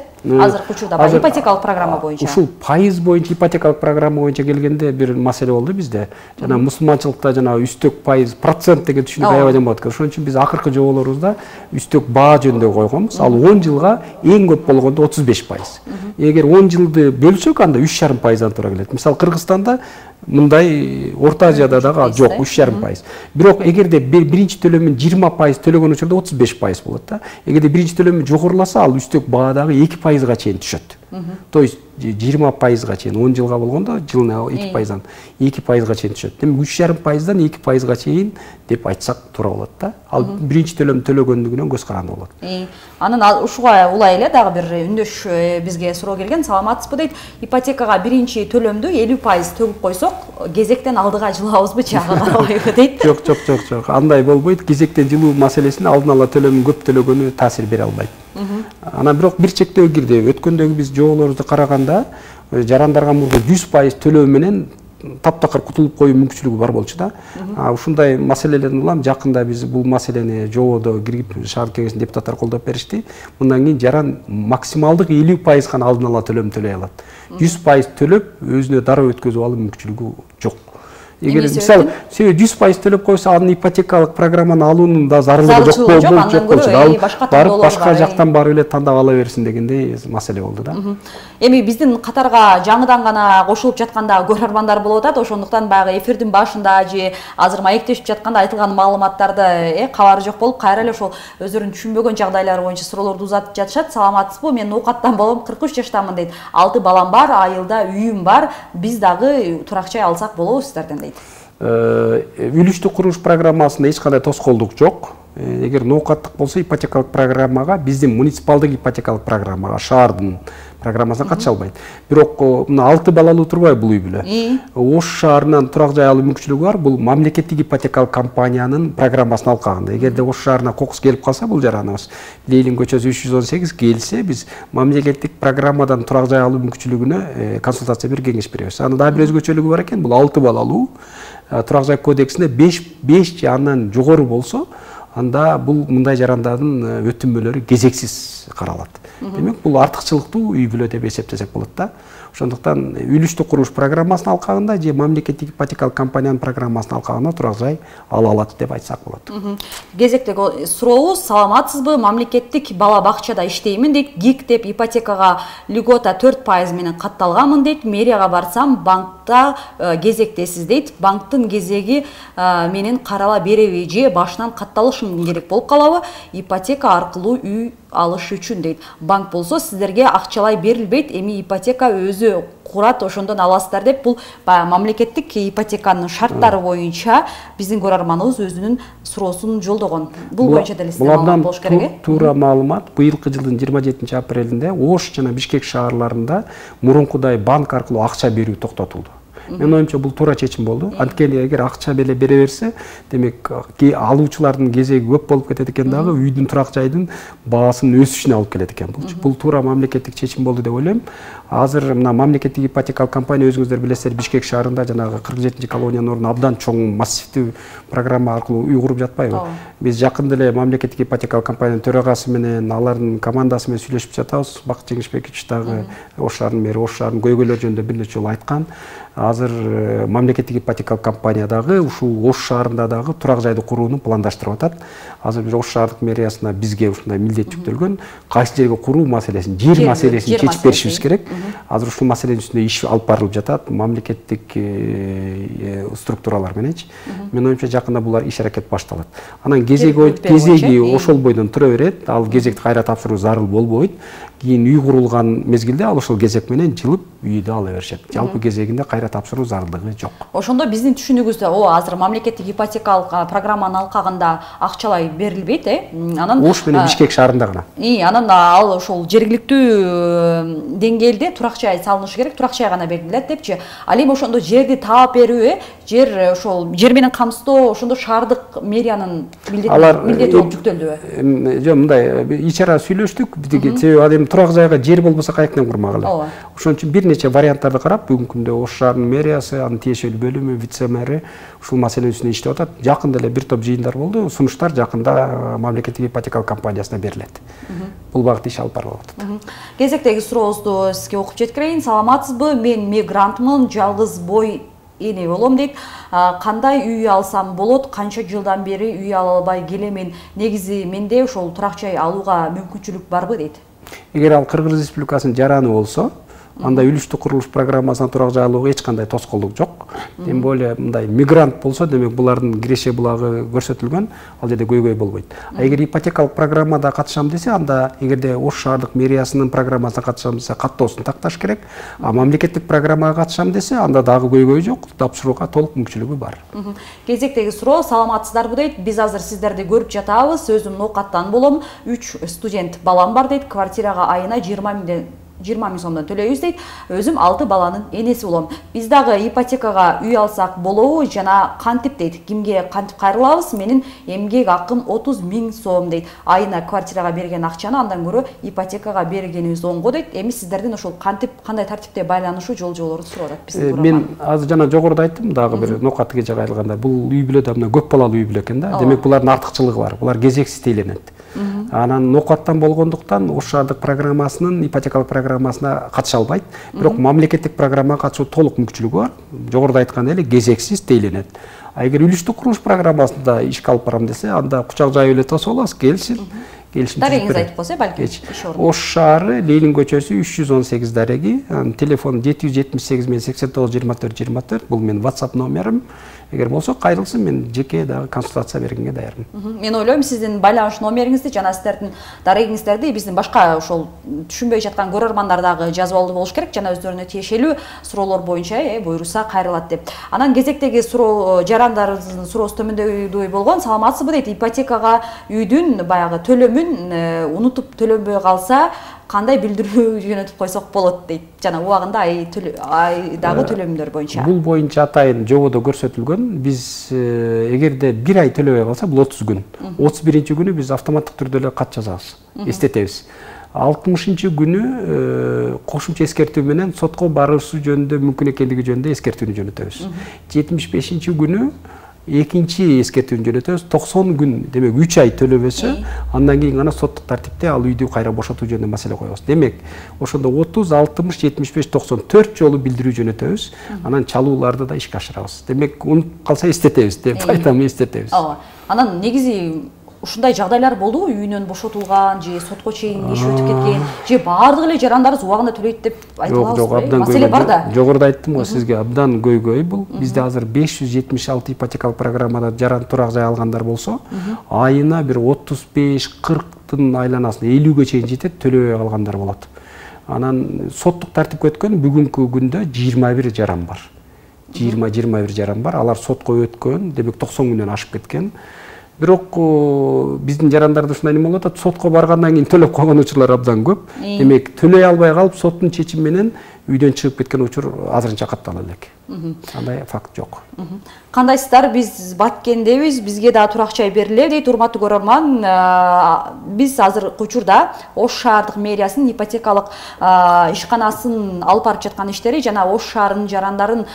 азыркы учурда бар ипотекалык программа боюнча. Ушул пайыз боюнча ипотекалык программа боюнча келгенде бир маселе болду бизде. Жана мусулманчылыкта жана үстөк пайыз процент деген түшүнүк аябай болот. Ошон үчүн биз акыркы жоболорубузда үстөк баа жөнүндө койгонбуз. Ал 10 жылга эң көп болгондо 35%. Эгер 10 жылды бөлсөк, анда 3,5%дан туура келет. Мисалы Кыргызстанда мындай Орто Азияда дагы жок, 3,5%. Бирок эгерде биринчи төлөмүн 20% төлөгөн учурда 35% болот да. Эгерде биринчи төлөмү жогоруласа, ал үстөк баадагы 2%га чейин түшөт. То есть 20%га чейин 10 жылга болгондо жылына 2%дан 2%га чейин түшөт. Демек 3,5%дан 2%га чейин деп айтсак туура болот да. Ал биринчи төлөм төлөгөндүгүнөн көз каранды болот. Анан ушуга улай эле дагы бир үндөш бизге суроо келген. Саламатсызбы дейт. Ипотекага биринчи төлөмдү 50% төгүп койсок, кезектен алдыга жылабызбы, чагы карабайбы дейт. Жок. Андай болбойт. Кезектен жылуу маселесине алдын ала төлөмүн көп төлөгөнү таасир бере албайт. Анан бирок бир чектөө кирди. Өткөндөгү биз жоболорубузду караганда, жарандарга мурда 100% төлөө менен таптакыр кутулуп коюу мүмкүнчүлүгү бар болчу да. Ушундай маселелердин улам жакында биз бул маселени жободо кирип шаар кеңешинин депутаттары колдоп беришти. Мындан кийин жаран максималдык 50% гана алдын ала төлөм төлөй алат. 100% төлөп өзүнө дароо өткөзүп алуу мүмкүнчүлүгү жок. Эгер мисалы 100% төлөп койсо анын ипотекалык программаны алуунун да зарылдыгы жок болчу. Барып башка жактан барып эле тандап ала берсин дегендей маселе болду да. Эми биздин катарга жаңыдан гана кошулуп жатканда көрөрмандар болуп атат. Ошондуктан баягы эфирдин башында же азыр маектешип жатканда айтылган маалыматтарды кабары жок болуп, кайра эле ошол өздөрүнүн түшүнбөгөн жагдайлары боюнча суроолорду узатып жатышат. Саламатсызбы? Мен оокаттан болом, 43 жаштамын дейт. 6 балам бар, айылда үйүм бар. Биз дагы турак жай алсак болобу сиздерден дейт. Үлүштүк курулуш программасында эч кандай тоскоолдук жок. Эгер ноокаттык болсо ипотекалык программага, биздин муниципалдык ипотекалык программага, шаардын программасына катыша албайт. Бирок мына 6 балалуу турбайбы бул үй бүлө. Ош шаарынан турак жай алуу мүмкүнчүлүгү бар. Бул мамлекеттик ипотекалык компаниянын программасына алкагында. Эгерде Ош шаарына кокус келип калса, бул жараныбыз Лейлин көчөсү 318 келсе, биз мамлекеттик программадан турак жай алуу мүмкүнчүлүгүнө консультация берип кеңеш беребиз. Аны дагы бир өзгөчөлүгү бар экен. Бул 6 балалуу турак жай кодексинде 5 же андан жогору болсо, анда бул мындай жарандардын өтүнмөлөрү кезексиз каралат. Демек, бул артыкчылыктуу үй бүлө деп эсептесек болот да. Ошондуктан үлүштүк курулуш программасына алкагында же мамлекеттик ипотекалык компаниянын программасына алкагында турак жай ала алат деп айтсак болот. Кезектеги сурообуз: саламатсызбы? Мамлекеттик бала бакчада иштеймин дейт. ГИК деп ипотекага льгота 4% менен катталганмын дейт. Мэрияга барсам, банкта кезектесиз дейт. Банктын кезеги менен карала береби же башынан катталышым керек болуп калабы? Ипотека аркылуу үй алыш үчүн дейт. Банк болсо сиздерге акчалай берилбейт, эми ипотека өзү курат, ошондон аласыздар деп. Бул мамлекеттик ипотеканын шарттары боюнча биздин көрөрманыбыз өзүнүн суроосун жолдогон. Бул боюнча деле маалымат болуш керек. Туура маалымат. Быйылкы жылдын 27-апрелинде Ош жана Бишкек шаарларында мурункудай банк аркылуу акча берүү токтотулду. Мен оюмча бул туура чечим болду. Анткени эгер акча бере берсе, демек алуучулардын кезеги көп болуп кетет экен дагы, үйдүн турак жайдын баасынын өсүшүнө алып келет экен. Бул туура мамлекеттик чечим болду деп ойлойм. Азыр мына мамлекеттик ипотекалык компания, өзүңүздөр билесиздер, Бишкек шаарында жанагы 47-колониянын ордуна абдан чоң массивдүү программа аркылуу үй куруп жатпайбы? Биз жакында эле мамлекеттик ипотекалык компаниянын төрагасы менен, алардын командасы менен сүйлөшүп жатабыз. Бакыт Жеңишбекович дагы Ош шаарынын мэри, Ош шаарынын көйгөйлөрү жөнүндө бир нече жолу айткан. Азыр мамлекеттик ипотекалык компания дагы ушул Ош шаарында дагы турак жайды курууну пландаштырып атат. Азыр бир Ош шаардык мэриясына бизге ушундай милдет жүктөлгөн. Кайсы жерге куруу маселесин, жер маселесин чечип беришибиз керек. Азыр ушул маселенин үстүндө иш алып барылып жатат, мамлекеттик структуралар мененчи. Мен оюмча жакында булар иш аракет башталат. Анан кезеги ошол бойдон тура берет. Ал кезекти кайра тапшыруу зарыл болбойт. Кийин үй курулган мезгилде ал ошол кезек менен жылып үйдү ала беришет. Жалпы кезегинде кайра тапшыруу зарылдыгы жок. Ошондо биздин түшүнүгүбүздө азыр мамлекеттик ипотекалык программанын алкагында акчалай берилбейт, Анан Ош менен Бишкек шаарында гана. Анан ал ошол жергиликтүү деңгээлде турак жай салынышы керек, турак жай гана берилет депчи. Ал эми ошондо жерди таап берүү, жер ошол жер менен камсыздоо ошондо шаардык мэриянын милдети болуп жүктөлдүбү? Жок, мындай ичара сүйлөштүк. Себеби турак жайга жер болбосо каяктан курмак эле. Ошон үчүн бир нече варианттарды карап, бүгүнкү күндө Ош шаарынын мэриясы, анын тиешелүү бөлүмү, вице-мэри ушул маселе үстүнө иштеп атат. Жакында эле бир топ жыйындар болду. Сунуштар жакында мамлекеттик ипотекалык компаниясына берилет. Бул багытта иш алып барылып атат. Кезектеги сурообузду сизге окуп жеткирейин. Саламатсызбы? Мен мигрантмын, жалгыз бой эне болом дейт. Кандай үй алсам болот? Канча жылдан бери үй ала албай келемин. Негизи менде ошол турак жай алууга мүмкүнчүлүк барбы дейт. Эгер ал Кыргыз Республикасынын жараны болсо, анда үлүштүк курулуш программасына турак жай алууга эч кандай тоскоолдук жок. Тем более мындай мигрант болсо, демек булардын киреше булагы көрсөтүлгөн, ал жерде көйгөй болбойт. Эгер ипотекалык программада катышам десе, анда эгерде Ош шаардык мэриясынын программасына катышам десе, каттоосун такташ керек. А мамлекеттик программага катышам десе, анда дагы көйгөй жок, тапшырууга толук мүмкүнчүлүгү бар. Кезектеги суроо: саламатсыздарбы дейт. Биз азыр сиздерди көрүп жатабыз. Өзүм ноокаттан болом. 3 студент балам бар дейт. Квартирага айына 20 миңден 20 000 сомдон төлөйбүз дейт. Өзүм 6 баланын энеси болом. Биз дагы ипотекага үй алсак болобу жана кантип дейт. Кимге кантип кайрылабыз? Менин эмгек акым 30 000 сом дейт. Айына квартирага берген акчаны андан көрө ипотекага бергенибиз оңго дейт. Эми сиздердин ошол кантип кандай тартипте байланышуу жолжолорду сурап атат биздин көрөрман. Мен азыр жана жогоруда айттым, дагы бир нокатыга жагайылганда бул үй бүлө да мына көп балалуу үй бүлө экен да. Демек булардын артыкчылыгы бар. Булар кезексиз тейлөнөт. Анан нокаттан болгондуктан ош шаардык программасынын ипотекалык программасына катыша албайт. Бирок мамлекеттик программага катышуу толук мүмкүнчүлүгү бар. Жогоруда айткандай эле кезексиз тейлөнөт. А эгер үлүштүк курулуш программасында ишке алып барам десе, анда кучак жайып эле тосуп алабыз, келишим. Дарегиңиз айтып койсо, балким. Ош шаары, Ленин көчөсү 318 дареги. Телефон 778 89 24 24. Бул менин WhatsApp номерим. Эгер болсо кайрылсын, мен жеке дагы консультация бергенге даярмын. Мен ойлойм, сиздин байланыш номериңизди жана сиздердин дарегиңиздерди биздин башка ошол түшүнбөй жаткан көрөрмандар дагы жазып алуу болуш керек, жана өздөрүнө тиешелүү суроолор боюнча буйруса кайрылат деп. Анан кезектеги суроо жарандарыбыздын суроосу төмөндөй болгон. Саламатсызбы дейт, ипотекага үйдүн баягы төлөмүн унутуп төлөнбөй калса, кандай билдирүү жөнөтүп койсок болот дейт. Жана убагында айдагы төлөмдөр боюнча. Бул боюнча атайын жободо көрсөтүлгөн. Биз эгерде 1 ай төлөбөй калса, бул 30 күн. 31-күнү күнү биз автоматтык түрдө эле кат жазабыз, эстетебиз. 60-күнү күнү кошумча эскертүү менен сотко барышуу жөнүндө мүмкүн экендиги жөнүндө эскертүүнү жөнөтөбүз. 75-күнү күнү экинчи эскертүүнү жөнөтөбүз. 90 күн, демек 3 ай төлөбөсө, андан кийин гана соттук тартипте ал үйдү кайра бошотуу жөнүндө маселе коебуз. Демек, ошондо 30, 60, 75, 90 4 жолу билдирүү жөнөтөбүз. Анан чалууларды да ишке ашырабыз. Демек, унутуп калса эстетебиз, деп айтам, эстетебиз. Анан негизи ушундай жагдайлар болдубу? Үйүнөн бошотулган же сотко чейин иш өтүп кеткен, же баардык эле жарандарыбыз убагында төлөйт деп айтылабызбы? Маселе бар да. Жогоруда айттым го сизге, абдан көйгөй бул. Бизде азыр 576 ипотекалык программада жаран турак жай алгандар болсо, айына бир 35-40-тын айланасында 50-ге чейин жетет төлөбөй калгандар болот. Анан соттук тартипке өткөн бүгүнкү күндө 21 жаран бар. 20-21 жаран бар. Алар сотко өткөн, демек 90 күндөн ашып кеткен. Бирок биздин жарандарда ушундай неме болуп атат, сотко баргандан кийин төлөп койгон учурлар абдан көп. Демек, төлөй албай калып, соттун чечими менен үйдөн чыгып кеткен учур азырынча каттала элек. Андай факт жок. Кандайсыздар, биз Баткендебиз, бизге да турак жай бериле дейт, урматтуу көрөрман. Биз азыркы учурда Ош шаардык мэриясынын ипотекалык ишканасын алып барып жаткан иштери жана Ош шаарынын жарандарын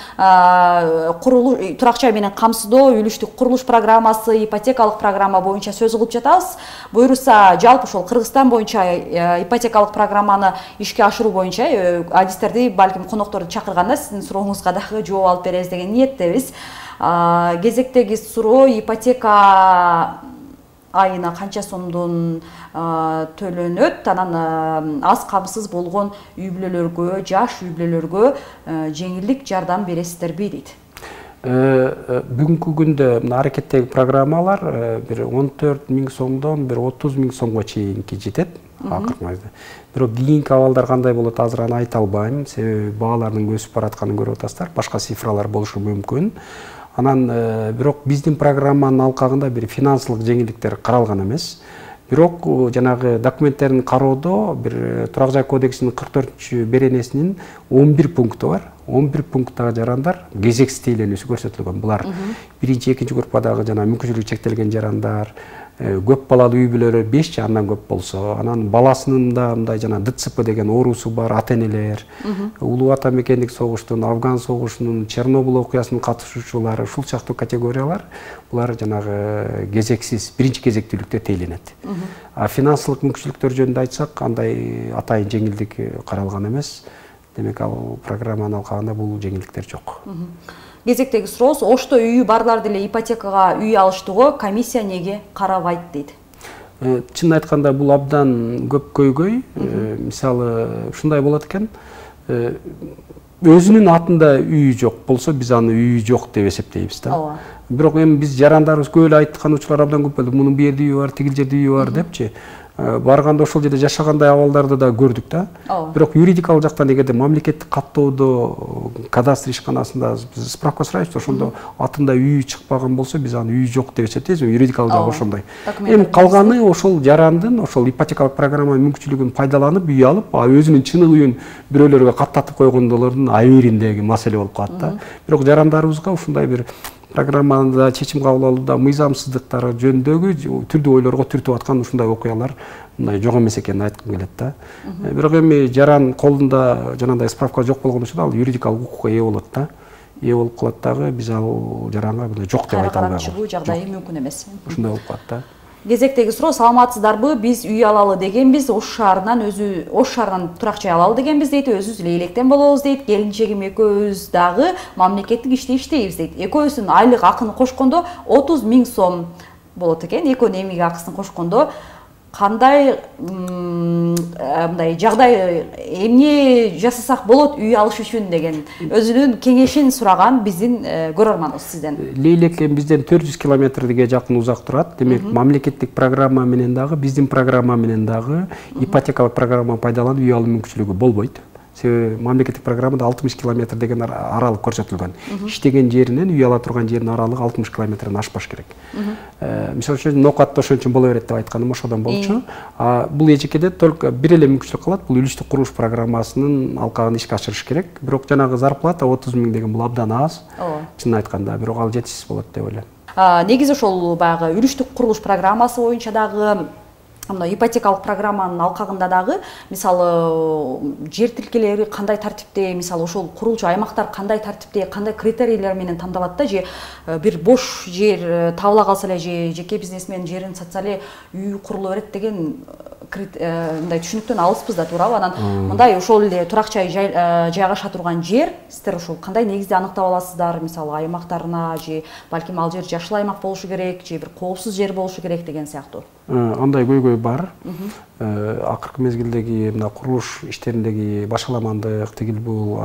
турак жай менен камсыздоо, үлүштүк курулуш программасы, ипотекалык программа боюнча сөз кылып жатабыз. Буйруса, жалпы ошол Кыргызстан боюнча ипотекалык программаны ишке ашыруу боюнча адистерди, балким конокторду чакырганда сиздин сурооңузга дагы жооп алып беребиз деген ниеттебиз. Кезектеги суроо, ипотека айына канча сомдон төлөнөт? Анан аз камсыз болгон үй бүлөлөргө, жаш үй бүлөлөргө жеңилдик жардам бересиздерби дейт. Бүгүнкү күндө аракеттеги программалар бир 14 000 сомдон бир 30 000 сомго чейинки жетет. Бирок кийинки абалдар кандай болот, азыр аны айта албайм. Себеби баалардын өсүп баратканын көрүп атасыздар. Башка цифралар болушу мүмкүн. Анан бирок биздин программанын алкагында бир финансылык жеңилдиктер каралган эмес. Бирок жанагы документтерин кароодо бир турак жай кодексинин 44 беренесинин 11 пункту бар. 11 пункттагы жарандар кезексиз тейлөнүүсү көрсөтүлгөн. Булар биринчи, экинчи группадагы жана мүмкүнчүлүгү чектелген жарандар, көп балалуу үй бүлөлөр 5 же андан көп болсо, анан баласынын да мындай жана ДЦП деген оорусу бар ата-энелер, улуу ата мекендик согуштун, Афган согушунун, Чернобыль окуясынын катышуучулары, ушул сыяктуу категориялар булар жанагы кезексиз биринчи кезектүүлүктө тейлөнөт. А финансылык мүмкүнчүлүктөр жөнүндө айтсак, андай атайын жеңилдик каралган эмес. Демек, ал программанын алкагында бул жеңилдиктер жок. Кезектеги суроосу, Ошто үйү барлар деле ипотекага үй алыштыгы комиссия неге карабайт дейт? Чын айтканда бул абдан көп көйгөй. Мисалы, ушундай болот экен. Өзүнүн атында үй жок болсо, биз аны үй жок деп эсептейбиз да. Бирок эми биз жарандарыбыз көп эле айткан учурлар абдан көп болду. Мунун бу жерде үйү бар, тигил жерде үйү бар депчи. барганда ошол жерде жашагандай абалдарды да көрдүк да. Бирок юридикалык жактан эгерде мамлекеттик каттоодо кадастр ишканасында биз справка сурайбыз, ошондо атында үй чыкпаган болсо биз аны үй жок деп эсептейбиз, юридикалык жагы ошондой. Эми калганы ошол жарандын ошол ипотекалык программа мүмкүнчүлүгүн пайдаланып үй алып, өзүнүн чыныгы үйүн бирөөлөргө каттатып койгондордун айырындагы маселе болуп калат да. Бирок жарандарыбызга ушундай бир программада чечим кабыл алууда мыйзамсыздыктар жөнүндөгү түрдүү ойлорго түртүп аткан ушундай окуялар мындай жок эмес экенин айткым келет да. Бирок эми жаран колунда жанагындай справка жок болгон үчүн ал юридикалык укукка ээ болот да. Ээ болуп калат дагы, биз ал жаранга жок деп айта албайбыз. Чыгуу жагдайы мүмкүн эмес. Ушундай болуп калат да. Кезектеги суроо, саламатсыздарбы? Биз үй алалы дегенбиз, Ош шаарынан турак жай алалы дегенбиз дейт, өзүбүз эле электен болобуз дейт. Келинчегим экөөбүз дагы мамлекеттик иште иштейбиз дейт. Экөөбүздүн айлык акыны кошкондо 30 000 сом болот экен. Экөөнүн эмгек акысын кошкондо кандай мындай жагдай эмне жасасак болот үй алыш үчүн деген өзүнүн кеңешин сураган биздин көрөрманыбыз сизден. Лейлек бизден 400 километрге жакын узак турат. Демек, мамлекеттик программа менен дагы, биздин программа менен дагы ипотекалык программа пайдаланып үй алуу мүмкүнчүлүгү болбойт. Себеби мамлекеттик программада 60 километр деген аралык көрсөтүлгөн. Иштеген жеринен үй ала турган жердин аралыгы 60 километрден ашпаш керек. Мисалы үчүн Нокатта ошон үчүн боло берет деп айтканым ошодон болчу. Бул эжекеде только бир эле мүмкүнчүлүк калат, бул үлүштүк курулуш программасынын алкагын ишке ашырыш керек. Бирок жанагы зарплата 30 000 деген бул абдан аз. Чынын айтканда, бирок ал жетишсиз болот деп ойлойм. Негизи ошол баягы үлүштүк курулуш программасы боюнча дагы ипотекалык программанын алкагында дагы мисалы жер тилкелери кандай тартипте, мисалы ошол курулчу аймактар кандай тартипте, кандай критерийлер менен тандалат да, же бир бош жер табыла калса эле же жеке бизнесмен жерин сатса эле үй курулу берет деген мындай түшүнүктөн алыспыз да, туурабы? Анан мындай ошол эле турак жай жайгаша турган жер сиздер ошол кандай негизде аныктап аласыздар? Мисалы аймактарына же балким ал жер жашыл аймак болушу керек, же бир коопсуз жер болушу керек деген сыяктуу. Андай көйгөй бар. Акыркы мезгилдеги мына курулуш иштериндеги башаламандык, тигил бул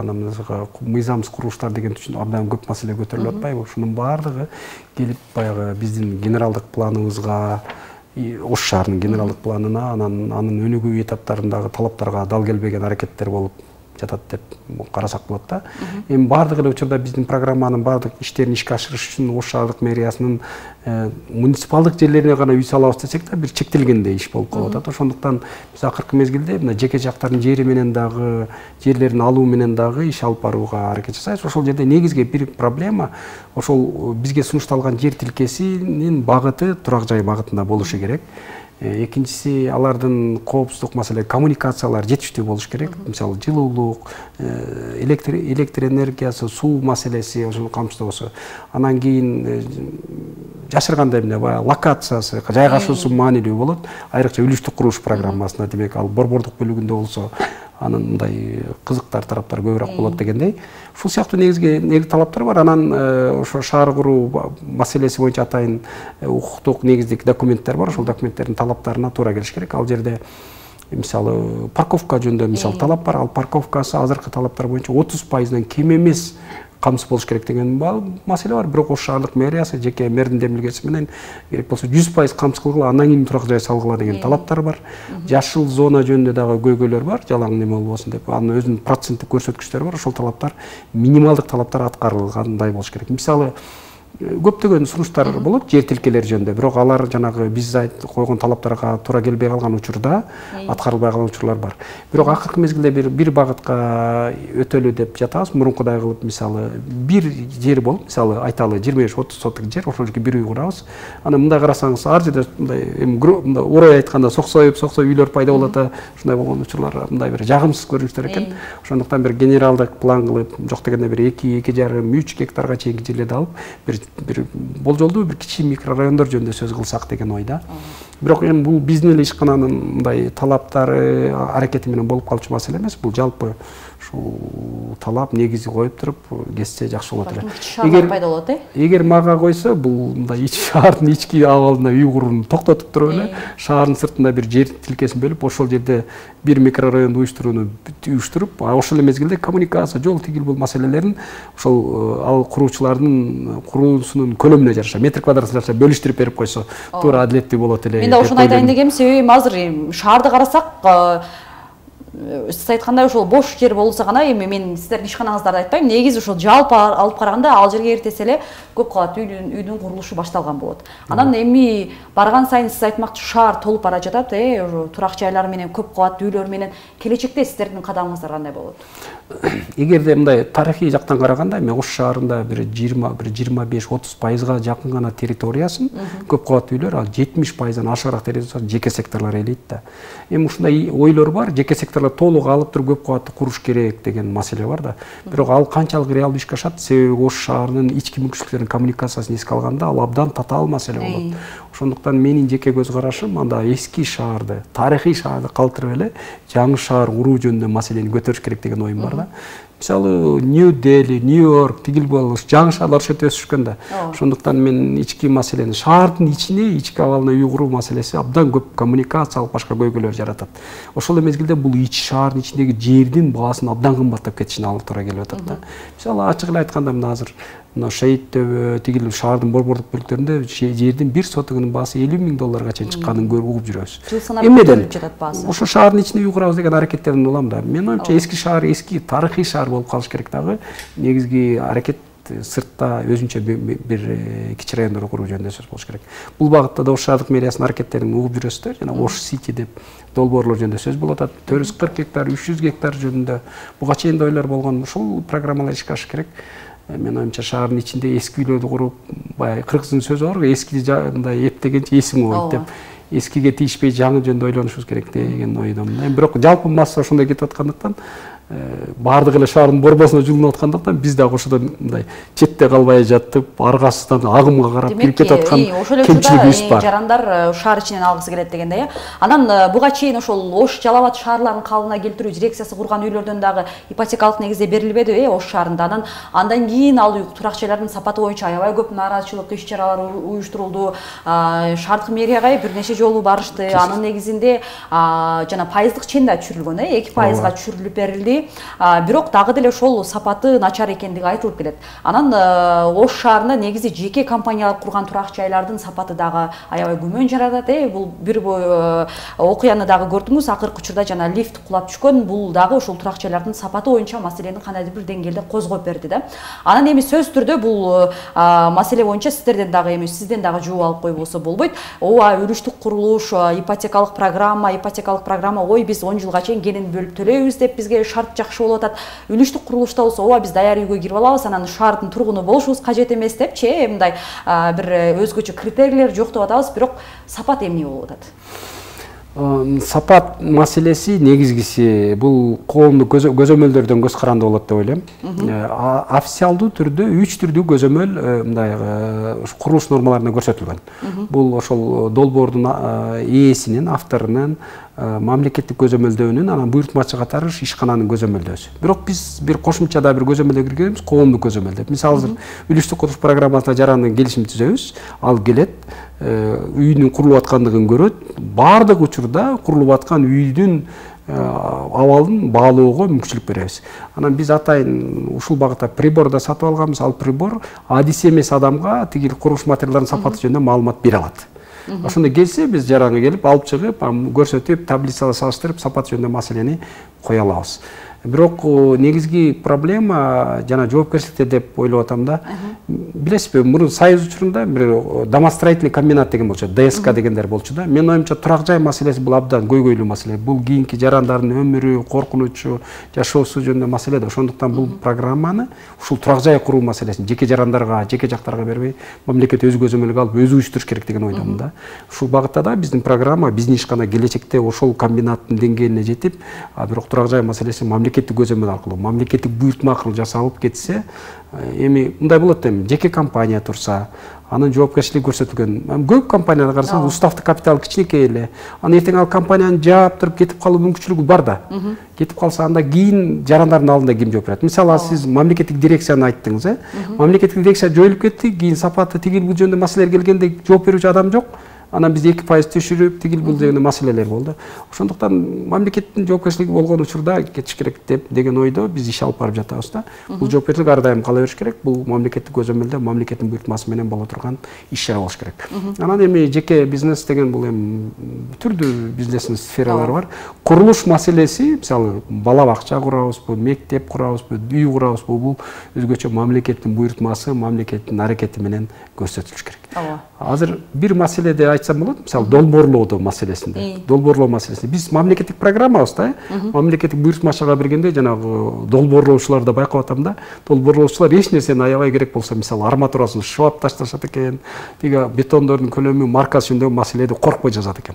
мыйзамсыз курулуштар деген түшүн абдан көп маселе көтөрүлүп атпайбы? Ушунун баардыгы келип баягы биздин генералдык планыбызга, Ош шаарынын генералдык планына, анын өнүгүү этаптарындагы талаптарга дал келбеген аракеттер болуп жатат деп карасак болот да. Эми баардык эле учурда биздин программанын баардык иштерин ишке ашырыш үчүн Ош шаардык мэриясынын муниципалдык жерлерине гана үй салабыз десек да бир чектелгендей иш болуп калып атат. Ошондуктан биз акыркы мезгилде мына жеке жактардын жери менен дагы, жерлерин алуу менен дагы иш алып барууга аракет жасайбыз. Ошол жерде негизги бир проблема ошол бизге сунушталган жер тилкесинин багыты турак жай багытында болушу керек. Экинчиси, алардын коопсуздук маселе, коммуникациялар жетиштүү болуш керек. Мисалы жылуулук, электр энергиясы, суу маселеси ошону камсыздабасы. Анан кийин жашыргандай эмне баягы локациясы, жайгашуусу маанилүү болот. Айрыкча үлүштүк курулуш программасына, демек ал борбордук бөлүгүндө болсо анын мындай кызыктар тараптар көбүрөөк болот дегендей. Ушул сыяктуу негизги талаптар бар. Анан ошо шаар куруу маселеси боюнча атайын укуктук негиздик документтер бар. Ошол документтердин талаптарына туура келиш керек. Ал жерде мисалы парковка жөнүндө мисалы талап бар. Ал парковкасы азыркы талаптар боюнча 30%-дан кем эмес камсыз болуш керек деген маселе бар. Бирок Ош шаардык мэриясы жеке мэрдин демилгеси менен керек болсо 100% камсыз кылгыла, андан кийин турак жай салгыла деген талаптар бар. Жашыл зона жөнүндө дагы көйгөйлөр бар, жалаң неме болбосун деп. Анын өзүнүн проценттик көрсөткүчтөрү бар. Ошол талаптар, минималдык талаптар аткарылгандай болуш керек. Мисалы көптөгөн сунуштар болот жер тилкелери жөнүндө, бирок алар жанагы биз койгон талаптарга туура келбей калган учурда аткарылбай калган учурлар бар. Бирок акыркы мезгилде бир багытка өтөлү деп жатабыз. Мурункудай кылып мисалы бир жер болуп, мисалы айталы 25-30 соттук жер, ошол жерге бир үй курабыз. Анан мындай карасаңыз, ар жерде мындай орой айтканда соксой үйлөр пайда болот да, ушундай болгон учурлар мындай бир жагымсыз көрүнүштөр экен. Ошондуктан бир генералдык план кылып, жок дегенде бир 2-2,5-3 гектарга чейинки жерлерди алып, бир болжолдуу бир кичи микрорайондор жөнүндө сөз кылсак деген ойда. Бирок эми бул биздин эле ишкананын мындай талаптары, аракети менен болуп калчу маселе эмес. Бул жалпы ушул талап негизи коюп туруп кетсе жакшы болот эле. Шаарлар пайда болот, Эгер мага койсо, бул мындай шаардын ички абалына үй курууну токтотуп туруп эле, шаардын сыртында бир жер тилкесин бөлүп, ошол жерде бир микрорайонду уюштуруп, ошол мезгилде коммуникация, жол тигил бул маселелерин ошол ал куруучулардын куруусунун көлөмүнө жараша, метр квадратына жараша бөлүштүрүп берип койсо, туура адилеттүү болот эле. Мен да ошону айтайын дегем, себеби азыр шаарды карасак, сиз айткандай ошол бош жер болсо гана, эми мен сиздердин ишканаңыздарды айтпайм, негизи ошол жалпы алып караганда ал жерге эртесе эле көп кабаттуу үйдүн курулушу башталган болот. Анан эми барган сайын сиз айтмакчы шаар толуп бара жатат, турак жайлар менен, көп кабаттуу үйлөр менен. Келечекте сиздердин кадамыңыздар кандай болот? Эгерде мындай тарыхый жактан караганда, эми Ош шаарында бир 20-25-30% жакын гана территориясын көп кабаттуу үйлөр, ал 70%-дан ашыгыраак территориясы жеке секторлор ээлейт да. Эми ушундай ойлор бар, жеке секторлор толук алып туруп көп кабаттуу куруш керек деген маселе бар да. Бирок ал канчалык реалдуу ишке ашат, себеби Ош шаарынын ички мүмкүнчүлүктөрүнүн коммуникациясын эске алганда ал абдан татаал маселе болот. Ошондуктан менин жеке көз карашым анда эски шаарды, тарыхый шаарды калтырып эле жаңы шаар куруу жөнүндө маселени көтөрүш керек деген оюм бар да. Мисалы Нью-Дели, Нью-Йорк, тигил болуш, жаңы шаарлар өтө өсүшкөн да. Ошондуктан мен ички маселени, шаардын ичине, ички абалына үй куруу маселеси абдан көп коммуникациялык башка көйгөйлөр жаратат. Ошол мезгилде бул ички шаардын ичиндеги жердин баасын абдан кымбаттап кетишине алып туура келип атат да. Мисалы ачык эле айтканда, мына азыр Шейит төбө, тигил шаардын борбордук бөлүктөрүндө жердин 1 сотугунун баасы $50,000 чейин чыкканын угуп жүрөбүз. Эмнеден? Ошо шаардын ичине үй курабыз деген аракеттердин улам да. Мен оюмча эски шаар, эски тарыхый шаар болуп калыш керек дагы. Негизги аракет сыртта өзүнчө бир кичи райондорду куруу жөнүндө сөз болуш керек. Бул багытта да Ош шаардык мэриясынын аракеттерин угуп жүрөсүздөр. Жана Ош Сити деп долбоорлор жөнүндө сөз болуп атат. 440 гектар, 300 гектар жөнүндө буга чейин да ойлор болгон. Ушул программалар ишке ашыш керек. Мен оюмча шаардын ичинде эски үйлөрдү куруп, баягы кыргыздын сөзү бар, эски мындай эптегенче эсиң ойт деп. Эскиге тийишпей жаңы жөнүндө ойлонушубуз керек деген ойдомун. Эми бирок жалпы масса ошондой кетип аткандыктан, баардык эле шаардын борбосуна жылынып аткандыктан биз дагы ошодон мындай четте калбай жатып, аргасыздан агымга карап кирип кетип аткан кемчилигибиз бар. Жарандар шаар ичинен алгысы келет дегенде, Анан буга чейин ошол Ош, Жалал Абад шаарларын калыбына келтирүү дирекциясы курган үйлөрдөн дагы ипотекалык негизде берилбедиби Ош шаарында? Андан кийин ал турак жайлардын сапаты боюнча аябай көп нааразычылык иш-чаралар уюштурулду. Шаардык мэрияга бир нече жолу барышты. Анын негизинде жана пайыздык чен да түшүрүлгөн, 2%га түшүрүлүп берилди. Бирок дагы деле ошол сапаты начар экендиги айтылып келет. Анан Ош шаарында негизи жеке компаниялар курган турак жайлардын сапаты дагы аябай күмөн жаратат. Бул бир окуяны дагы көрдүңүз, акыркы учурда жана лифт кулап түшкөн, бул дагы ошол турак жайлардын сапаты боюнча маселени кандайдыр бир деңгээлде козгоп берди да. Анан эми сөзсүз түрдө бул маселе боюнча сиздерден дагы эми сизден дагы жооп алып койбосо болбойт. Ооба, үлүштүк курулуш, ипотекалык программа, ой биз 10 жылга чейин кенен бөлүп төлөйбүз деп бизге шарт жакшы болуп атат. Үлүштүк курулушта болсо, ооба биз даяр үйгө кирип алабыз, анан шаардын тургуну болушубуз кажет эмес депчи, мындай бир өзгөчө критерийлер жок деп атабыз, бирок сапат эмне болуп атат? Сапат маселеси негизгиси бул коомдук көзөмөлдөрдөн көз каранды болот деп ойлойм. Официалдуу түрдө 3 түрдүү көзөмөл мындай курулуш нормаларында көрсөтүлгөн. Бул ошол долбоордун ээсинин, авторунун мамлекеттик көзөмөлдөөнүн, анан буйртмачы катары ишкананын көзөмөлдөөсү. Бирок биз бир кошумчада бир көзөмөлдө киргизебиз, коомдук көзөмөл деп. Мисалы, үлүштүк курулуш программасына жарандын келишим түзөбүз, ал келет, үйдүн курулуп аткандыгын көрөт, баардык учурда курулуп аткан үйдүн абалын баалоого мүмкүнчүлүк беребиз. Анан биз атайын ушул багытта прибор да сатып алганбыз. Ал прибор адис эмес адамга тигил курулуш материалдарынын сапаты жөнүндө маалымат бере алат. Ошондо келсе биз жаранга келип алып чыгып, көрсөтүп, таблицага салыштырып, сапат жөнүндө маселени кое алабыз. Бирок негизги проблема жана жоопкерчиликте деп ойлоп атам да. Билесизби, мурун Союз учурунда бир домостроительный комбинат деген болчу, ДСК дегендер болчу да. Мен оюмча турак жай маселеси бул абдан көйгөйлүү маселе. Бул кийинки жарандардын өмүрү, коркунучу, жашоосу жөнүндө маселе да. Ошондуктан бул программаны ушул турак жай куруу маселесин жеке жарандарга, жеке жактарга бербей, мамлекет өз көзөмөлгө алып, өзү уюштуруш керек деген ойдомун да. Ушул багытта да биздин программа, биздин ишкана келечекте ошол комбинаттын деңгээлине жетип, бирок турак жай маселеси мамлекеттик көзөмөл аркылуу, мамлекеттик буйртма аркылуу жасалып кетсе, эми мындай болот эми, жеке компания турса, анын жоопкерчилиги көрсөтүлгөн. Көп компанияларга карасаңыз, уставдык капитал кичинекей эле. Аны эртең ал компанияны жаап туруп кетип калуу мүмкүнчүлүгү бар да. Кетип калса, анда кийин жарандардын алдында ким жооп берет? Мисалы, сиз мамлекеттик дирекцияны айттыңыз, мамлекеттик дирекция жоюлуп кетти, кийин сапаты тигил бул жөнүндө маселелер келгенде жооп берүүчү адам жок. Анан биз 2% түшүрүп, тигил бул деген маселелер болду. Ошондуктан мамлекеттин жоопкерчилиги болгон учурда кетиш керек деген ойдо биз иш алып барып жатабыз да. Бул жоопкерчилик ар дайым кала бериш керек. Бул мамлекеттик көзөмөлдө, мамлекеттин буйртмасы менен боло турган иш-чара болуш керек. Анан эми жеке бизнес деген бул эми түрдүү бизнестин сфералары бар. Курулуш маселеси, мисалы, бала бакча курабызбы, мектеп курабызбы, үй курабызбы, бул өзгөчө мамлекеттин буйртмасы, мамлекеттин аракети менен көрсөтүлүш керек. Азыр бир маселеде айтсам болот, мисалы, долбоорлоо маселесинде. Долбоорлоо маселесинде биз мамлекеттик программабызда, мамлекеттик буйртма чыга бергенде жанагы долбоорлоочуларды байкап атам да, долбоорлоочулар эч нерсени аябай керек болсо, мисалы, арматурасын шыбап ташташат экен, тиги бетондордун көлөмү, маркасы жөнүндө маселеди коркпой жазат экен.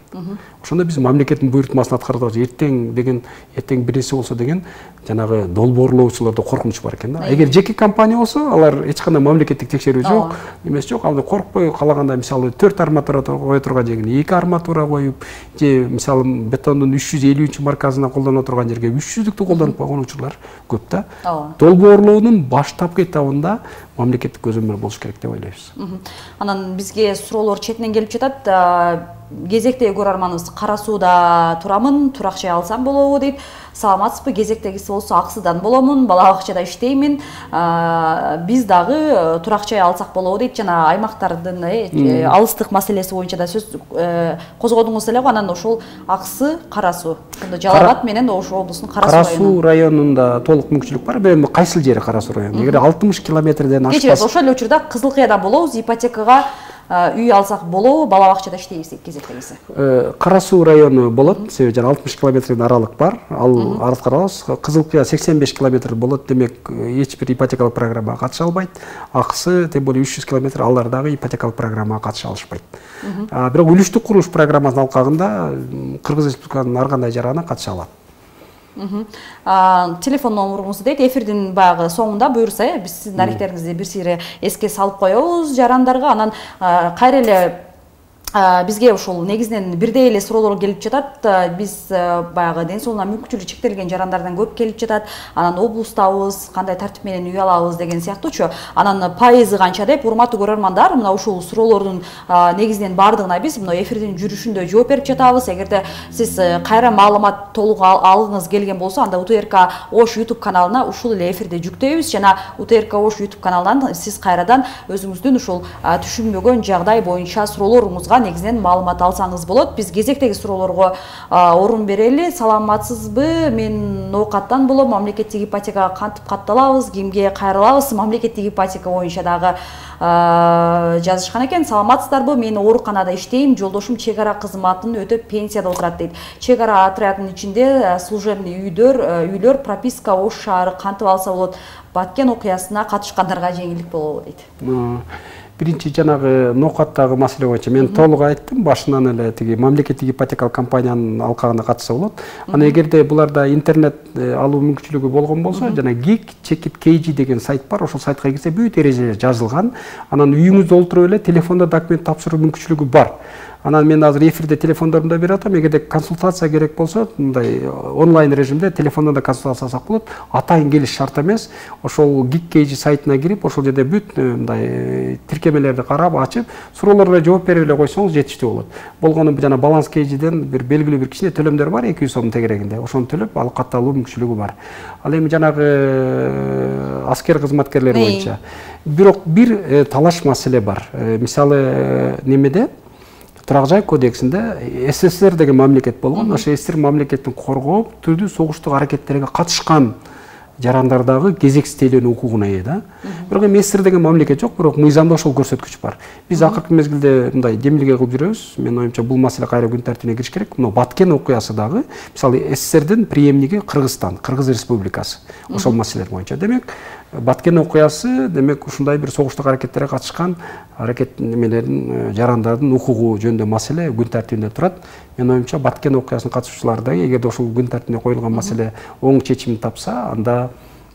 Ошондо биз мамлекеттин буйртмасын аткарып эртең бир нерсе болсо деген жанагы долбоорлоочуларда коркунуч бар экен да. Эгер жеке компания болсо, алар эч кандай мамлекеттик текшерүү жок, эмес жок, ал коркпой калаганда, мисалы, 4 арматура кое турган жерге 2 арматура коюп, же мисалы бетондун 350-маркасына колдоно турган жерге 300-дүктү колдонуп койгон учурлар көп да. Долбоорлоонун баштапкы этабында мамлекеттик көзөмөл болуш керек деп ойлойбуз. Анан бизге суроолор четинен келип жатат. Кезектеги көрөрманыбыз Кара Сууда турамын, турак жай алсам болобу дейт. Саламатсызбы? Кезектегиси болсо Аксыдан боломун, бала бакчада иштеймин. Биз дагы турак жай алсак болобу дейт. Жана аймактардын алыстык маселеси боюнча да сөз козгодуңуз эле го. Анан ошол Аксы, Кара Суу. Жалал Абад менен Ош облусунун Кара Суу районунда толук мүмкүнчүлүк бар. Эми кайсыл жери Кара Суу району? Эгер 60 километрден ашпас. Кечирет, ошол эле учурда Кызылкыяда болобуз, ипотекага үй алсак болобу, бала бакчада иштейбиз кезектегиси. Кара Суу району болот, себеби жана 60 километрден аралык бар. Ал аткарабыз. Кызылкыя 85 километр болот, демек эч бир ипотекалык программага катыша албайт. Аксы тем более 300 километр, алар дагы ипотекалык программага катыша алышпайт. Бирок үлүштүк курулуш программасынын алкагында Кыргыз Республикасынын ар кандай жаранына катыша алат. Телефон номеруңузду дейт, эфирдин баягы соңунда буюрса, биз сиздин аректериңизди бир сире эске салып коебуз жарандарга. Анан кайра эле бизге ушул негизинен бирдей эле суроолор келип жатат. Биз баягы ден соолугуна мүмкүнчүлүгү чектелген жарандардан көп келип жатат. Анан облустабыз, кандай тартип менен үй алабыз деген сыяктуучу. Анан пайызы канча деп, урматтуу көрөрмандар, мына ушул суроолордун негизинен бардыгына биз мына эфирдин жүрүшүндө жооп берип жатабыз. Эгерде сиз кайра маалымат толук алгыңыз келген болсо, анда УТРК Ош YouTube каналына ушул эле эфирди жүктөйбүз. Жана УТРК Ош YouTube каналынан сиз кайрадан өзүңүздүн ушул түшүнбөгөн жагдай боюнча суроолоруңузга негизинен маалымат алсаңыз болот. Биз кезектеги суроолорго орун берели. Саламатсызбы? Мен ноокаттан болом. Мамлекеттик ипотекага кантип катталабыз? Кимге кайрылабыз? Мамлекеттик ипотека боюнча дагы жазышкан экен. Саламатсыздарбы? Мен ооруканада иштейм. Жолдошум чек ара кызматын өтөп пенсияда отурат дейт. Чек ара отрядынын ичинде служебный үйлөр, прописка Ош шаары кантип алса болот? Баткен окуясына катышкандарга жеңилдик болобу дейт. Биринчи жанагы ноокаттагы маселе боюнча мен толук айттым, башынан эле тиги мамлекеттик ипотекалык компаниянын алкагында катышса болот. Аны эгерде буларда интернет алуу мүмкүнчүлүгү болгон болсо, жана Geek Check It KG деген сайт бар, ошол сайтка кирсе бүт эрежелер жазылган. Анан үйүңүздө олтуруп эле телефондо документ тапшыруу мүмкүнчүлүгү бар. Анан мен азыр эфирде телефондорумду берип атам. Эгерде консультация керек болсо, мындай онлайн режимде телефондон да консультация алсак болот. Атайын келиш шарт эмес. Ошол Geek KG сайтына кирип, ошол жерде бүт мындай тиркемелерди карап, ачып, суроолорго жооп берип эле койсоңуз жетиштүү болот. Болгону жана баланс KG-ден бир белгилүү бир кичине төлөмдөр бар, 200 сом тегерегинде. Ошону төлөп алып катталуу мүмкүнчүлүгү бар. Ал эми жанагы аскер кызматкерлери боюнча бирок бир талаш маселе бар. Мисалы немеде Турак жай кодексинде СССР деген мамлекет болгон. Ошо СССР мамлекетин коргоп, түрдүү согуштук аракеттерге катышкан жарандардагы кезексиздүүлүк укугуна ээ да. Бирок эми СССР деген мамлекет жок, бирок мыйзамда ошол көрсөткүч бар. Биз акыркы мезгилде мындай демилге кылып жүрөбүз. Менин оюмча бул маселе кайра күн тартибине кириш керек. Мына Баткен окуясы дагы, мисалы СССРдин преемниги Кыргызстан, Кыргыз Республикасы. Ошол маселелер боюнча. Демек, Баткен окуясы демек ушундай бир согуштук аракеттерге катышкан аракет немелердин жарандардын укугу жөнүндө маселе күн тартибинде турат. Мен оюмча Баткен окуясынын катышуучулары да эгерде ошол күн тартибине коюлган маселе оң чечимин тапса, анда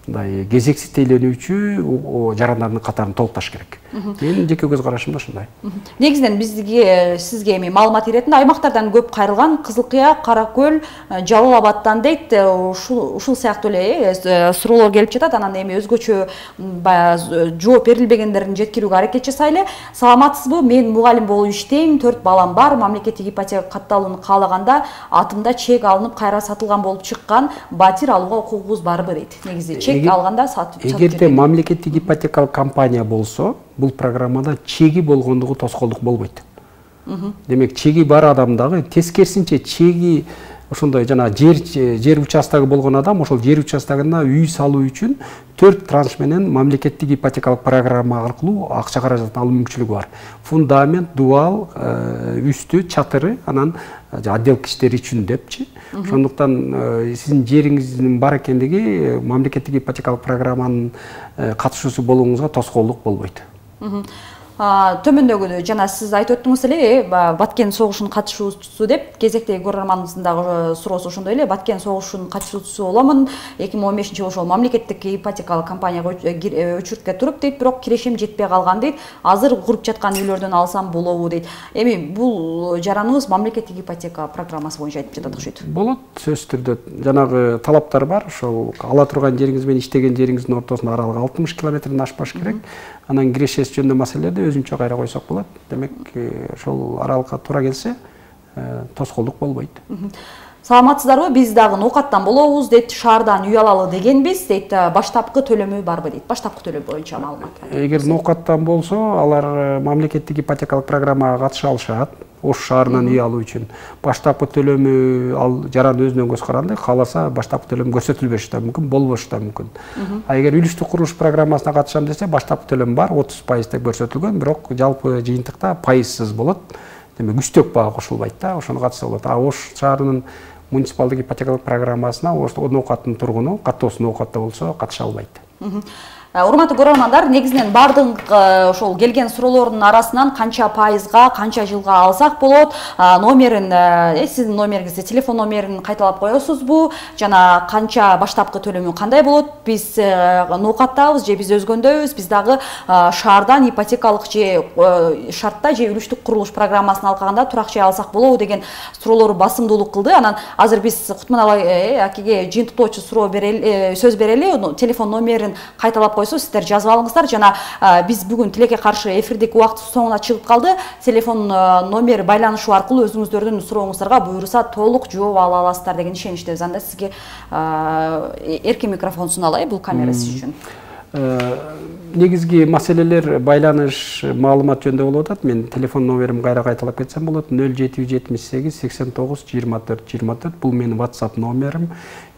мындай кезексиз тейлөнүүчү жарандардын катарын толукташ керек. Менин жеке көз карашым да ушундай. Негизинен сизге эми маалымат иретинде аймактардан көп кайрылган Кызылкыя, Каракөл, Жалал Абадтан дейт, ушул сыяктуу эле суроолор келип жатат. Анан эми өзгөчө жооп берилбегендерин жеткирүүгө аракет жасайлы. Саламатсызбы? Мен мугалим болуп иштейм, 4 балам бар. Мамлекеттик ипотека катталууну каалаганда атымда чек алынып кайра сатылган болуп чыккан, батир алууга укугубуз барбы дейт. Негизи чек алганда сатып жүрөт. Эгерде мамлекеттик ипотекалык компания болсо, бул программада чеги болгондугу тоскоолдук болбойт. Демек чеги бар адам дагы тескерисинче чеги ошондой жана жер участогу болгон адам ошол жер участогуна үй салуу үчүн 4 транш менен мамлекеттик ипотекалык программа аркылуу акча каражатын алуу мүмкүнчүлүгү бар. Фундамент, дубал, үстү, чатыры, анан отделка иштери үчүн депчи. Ошондуктан сиздин жериңиздин бар экендиги мамлекеттик ипотекалык программанын катышуусу болууңузга тоскоолдук болбойт. Төмөндөгү жана сиз айтып өттүңүз эле Баткен согушунун катышуучусу деп, кезектеги көрөрманыбыздын дагы суроосу ошондой эле. Баткен согушунун катышуучусу боломун. 2015-жылы ошол мамлекеттик ипотекалык компанияга өчүрткө туруп дейт, бирок кирешим жетпей калган дейт. Азыр куруп жаткан үйлөрдөн алсам болобу дейт. Эми бул жараныбыз мамлекеттик ипотека программасы боюнча айтып жатат окшойт. Болот, сөзсүз түрдө жанагы талаптар бар. Ошол ала турган жериңиз менен иштеген жериңиздин ортосунда аралык 60 километрден ашпаш керек. Анан кирешеси жөнүндө маселелерди өзүнчө кайра койсок болот. Демек, ошол аралыкка туура келсе, тоскоолдук болбойт. Саламатсыздарбы? Биз дагы ноокаттан болобуз дейт, шаардан үй алалы дегенбиз дейт. Баштапкы төлөмү барбы дейт. Баштапкы төлөм боюнча маалымат. Эгер ноокаттан болсо, алар мамлекеттик ипотекалык программага катыша алышат. Ош шаарынан үй алуу үчүн баштапкы төлөмү ал жаран өзүнөн көз каранды, кааласа баштапкы төлөм көрсөтүлбөшү да мүмкүн, болбошу да мүмкүн. Эгер үлүштүк курулуш программасына катышам десе, баштапкы төлөм бар, 30% деп көрсөтүлгөн, бирок жалпы жыйынтыкта пайызсыз болот. Демек, үстөк баа кошулбайт да, ошону катышса болот. Ош шаарынын муниципалдык ипотекалык программасына ноокаттын тургуну, каттоосу ноокатта болсо, катыша албайт. Урматтуу көрөрмандар, негизинен бардык ошол келген суроолордун арасынан канча пайызга, канча жылга алсак болот, номерин, сиздин номериңизди, телефон номерин кайталап коесузбу, жана канча баштапкы төлөмү кандай болот? Биз ноокаттабыз же биз өзгөндөбүз? Биз дагы шаардан ипотекалык же шартта же үлүштүк курулуш программасын алкаганда турак жай алсак болобу деген суроолору басымдуулук кылды. Анан азыр биз Кутманалай акеге жыйынтыктоочу сөз берели, телефон номерин кайталап сиздер жазып алыңыздар. Жана биз бүгүн тилекке каршы эфирдик убакыт соңуна чыгып калды. Телефон номери байланышуу аркылуу өзүңүздөрдүн сурооңуздарга буюрса толук жооп ала аласыздар деген ишеничтебиз. Анда сизге эркин микрофон суналай, бул камера сиз үчүн. Негизги маселелер байланыш маалымат жөнүндө болуп атат. Мен телефон номерим кайра кайталап кетсем болот. 0778 89 24 24. Бул менин WhatsApp номерим.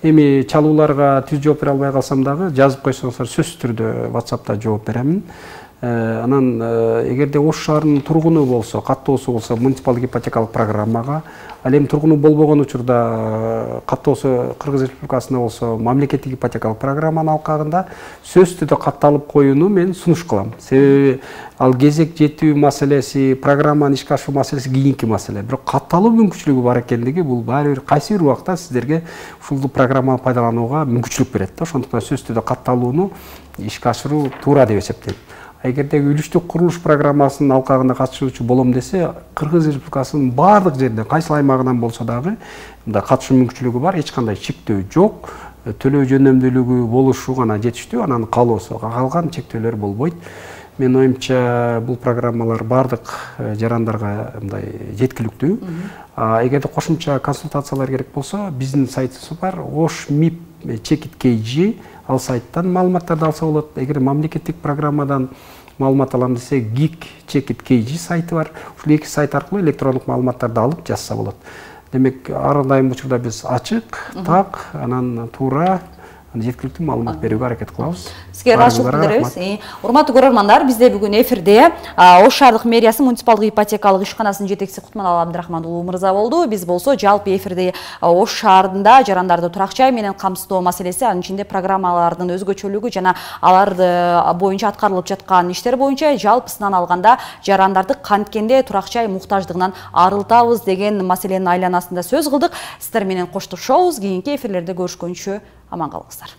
Эми чалууларга түз жооп бере албай калсам дагы жазып койсоңуздар сөзсүз түрдө WhatsApp'та жооп беремин. Анан эгерде Ош шаарынын тургуну болсо, каттоосу болсо муниципалдык ипотекалык программага, ал эми тургуну болбогон учурда каттоосу Кыргыз Республикасында болсо мамлекеттик ипотекалык программанын алкагында сөзсүз түрдө катталып коюуну мен сунуш кылам. Себеби ал кезек жетүү маселеси, программанын ишке ашыруу маселеси кийинки маселе. Бирок катталуу мүмкүнчүлүгү бар экендиги бул баары бир кайсы бир убакта сиздерге ушул программаны пайдаланууга мүмкүнчүлүк берет да. Ошондуктан сөзсүз түрдө катталууну ишке ашыруу туура деп эсептейм. Эгердеги үлүштүк курулуш программасынын алкагында катышуучу болом десе, Кыргыз Республикасынын баардык жеринде, кайсы аймагынан болсо дагы мындай катышуу мүмкүнчүлүгү бар, эч кандай чектөө жок. Төлөө жөнөмдүүлүгү болушу гана жетиштүү, анан калоосу, калган чектөөлөр болбойт. Мен оюмча бул программалар баардык жарандарга мындай жеткиликтүү. Эгерде кошумча консультациялар керек болсо, биздин сайтыбыз бар, OSHMIP Check-it KG, ал сайттан маалыматтарды алса болот. Эгер мамлекеттик программадан маалымат алам десе, GIG Check-it KG сайты бар. Ушул эки сайт аркылуу электрондук маалыматтарды алып жазса болот. Демек, ар дайым учурда биз ачык, так, анан туура жеткиликтүү маалымат берүүгө аракет кылабыз. Сизге ыраазычылык билдиребиз. Урматтуу көрөрмандар, бизде бүгүн эфирде Ош шаардык мэриясынын муниципалдык ипотекалык ишканасынын жетекчиси Кутманалы Абдрахман уулу мырза болду. Биз болсо жалпы эфирде Ош шаарында жарандарды турак жай менен камсыздоо маселеси, анын ичинде программалардын өзгөчөлүгү жана алар боюнча аткарылып жаткан иштер боюнча жалпысынан алганда жарандарды канткенде турак жай муктаждыгынан арылтабыз деген маселенин айланасында сөз кылдык. Сиздер менен коштошобуз. Кийинки эфирлерде көрүшкөнчө аман калыңыздар.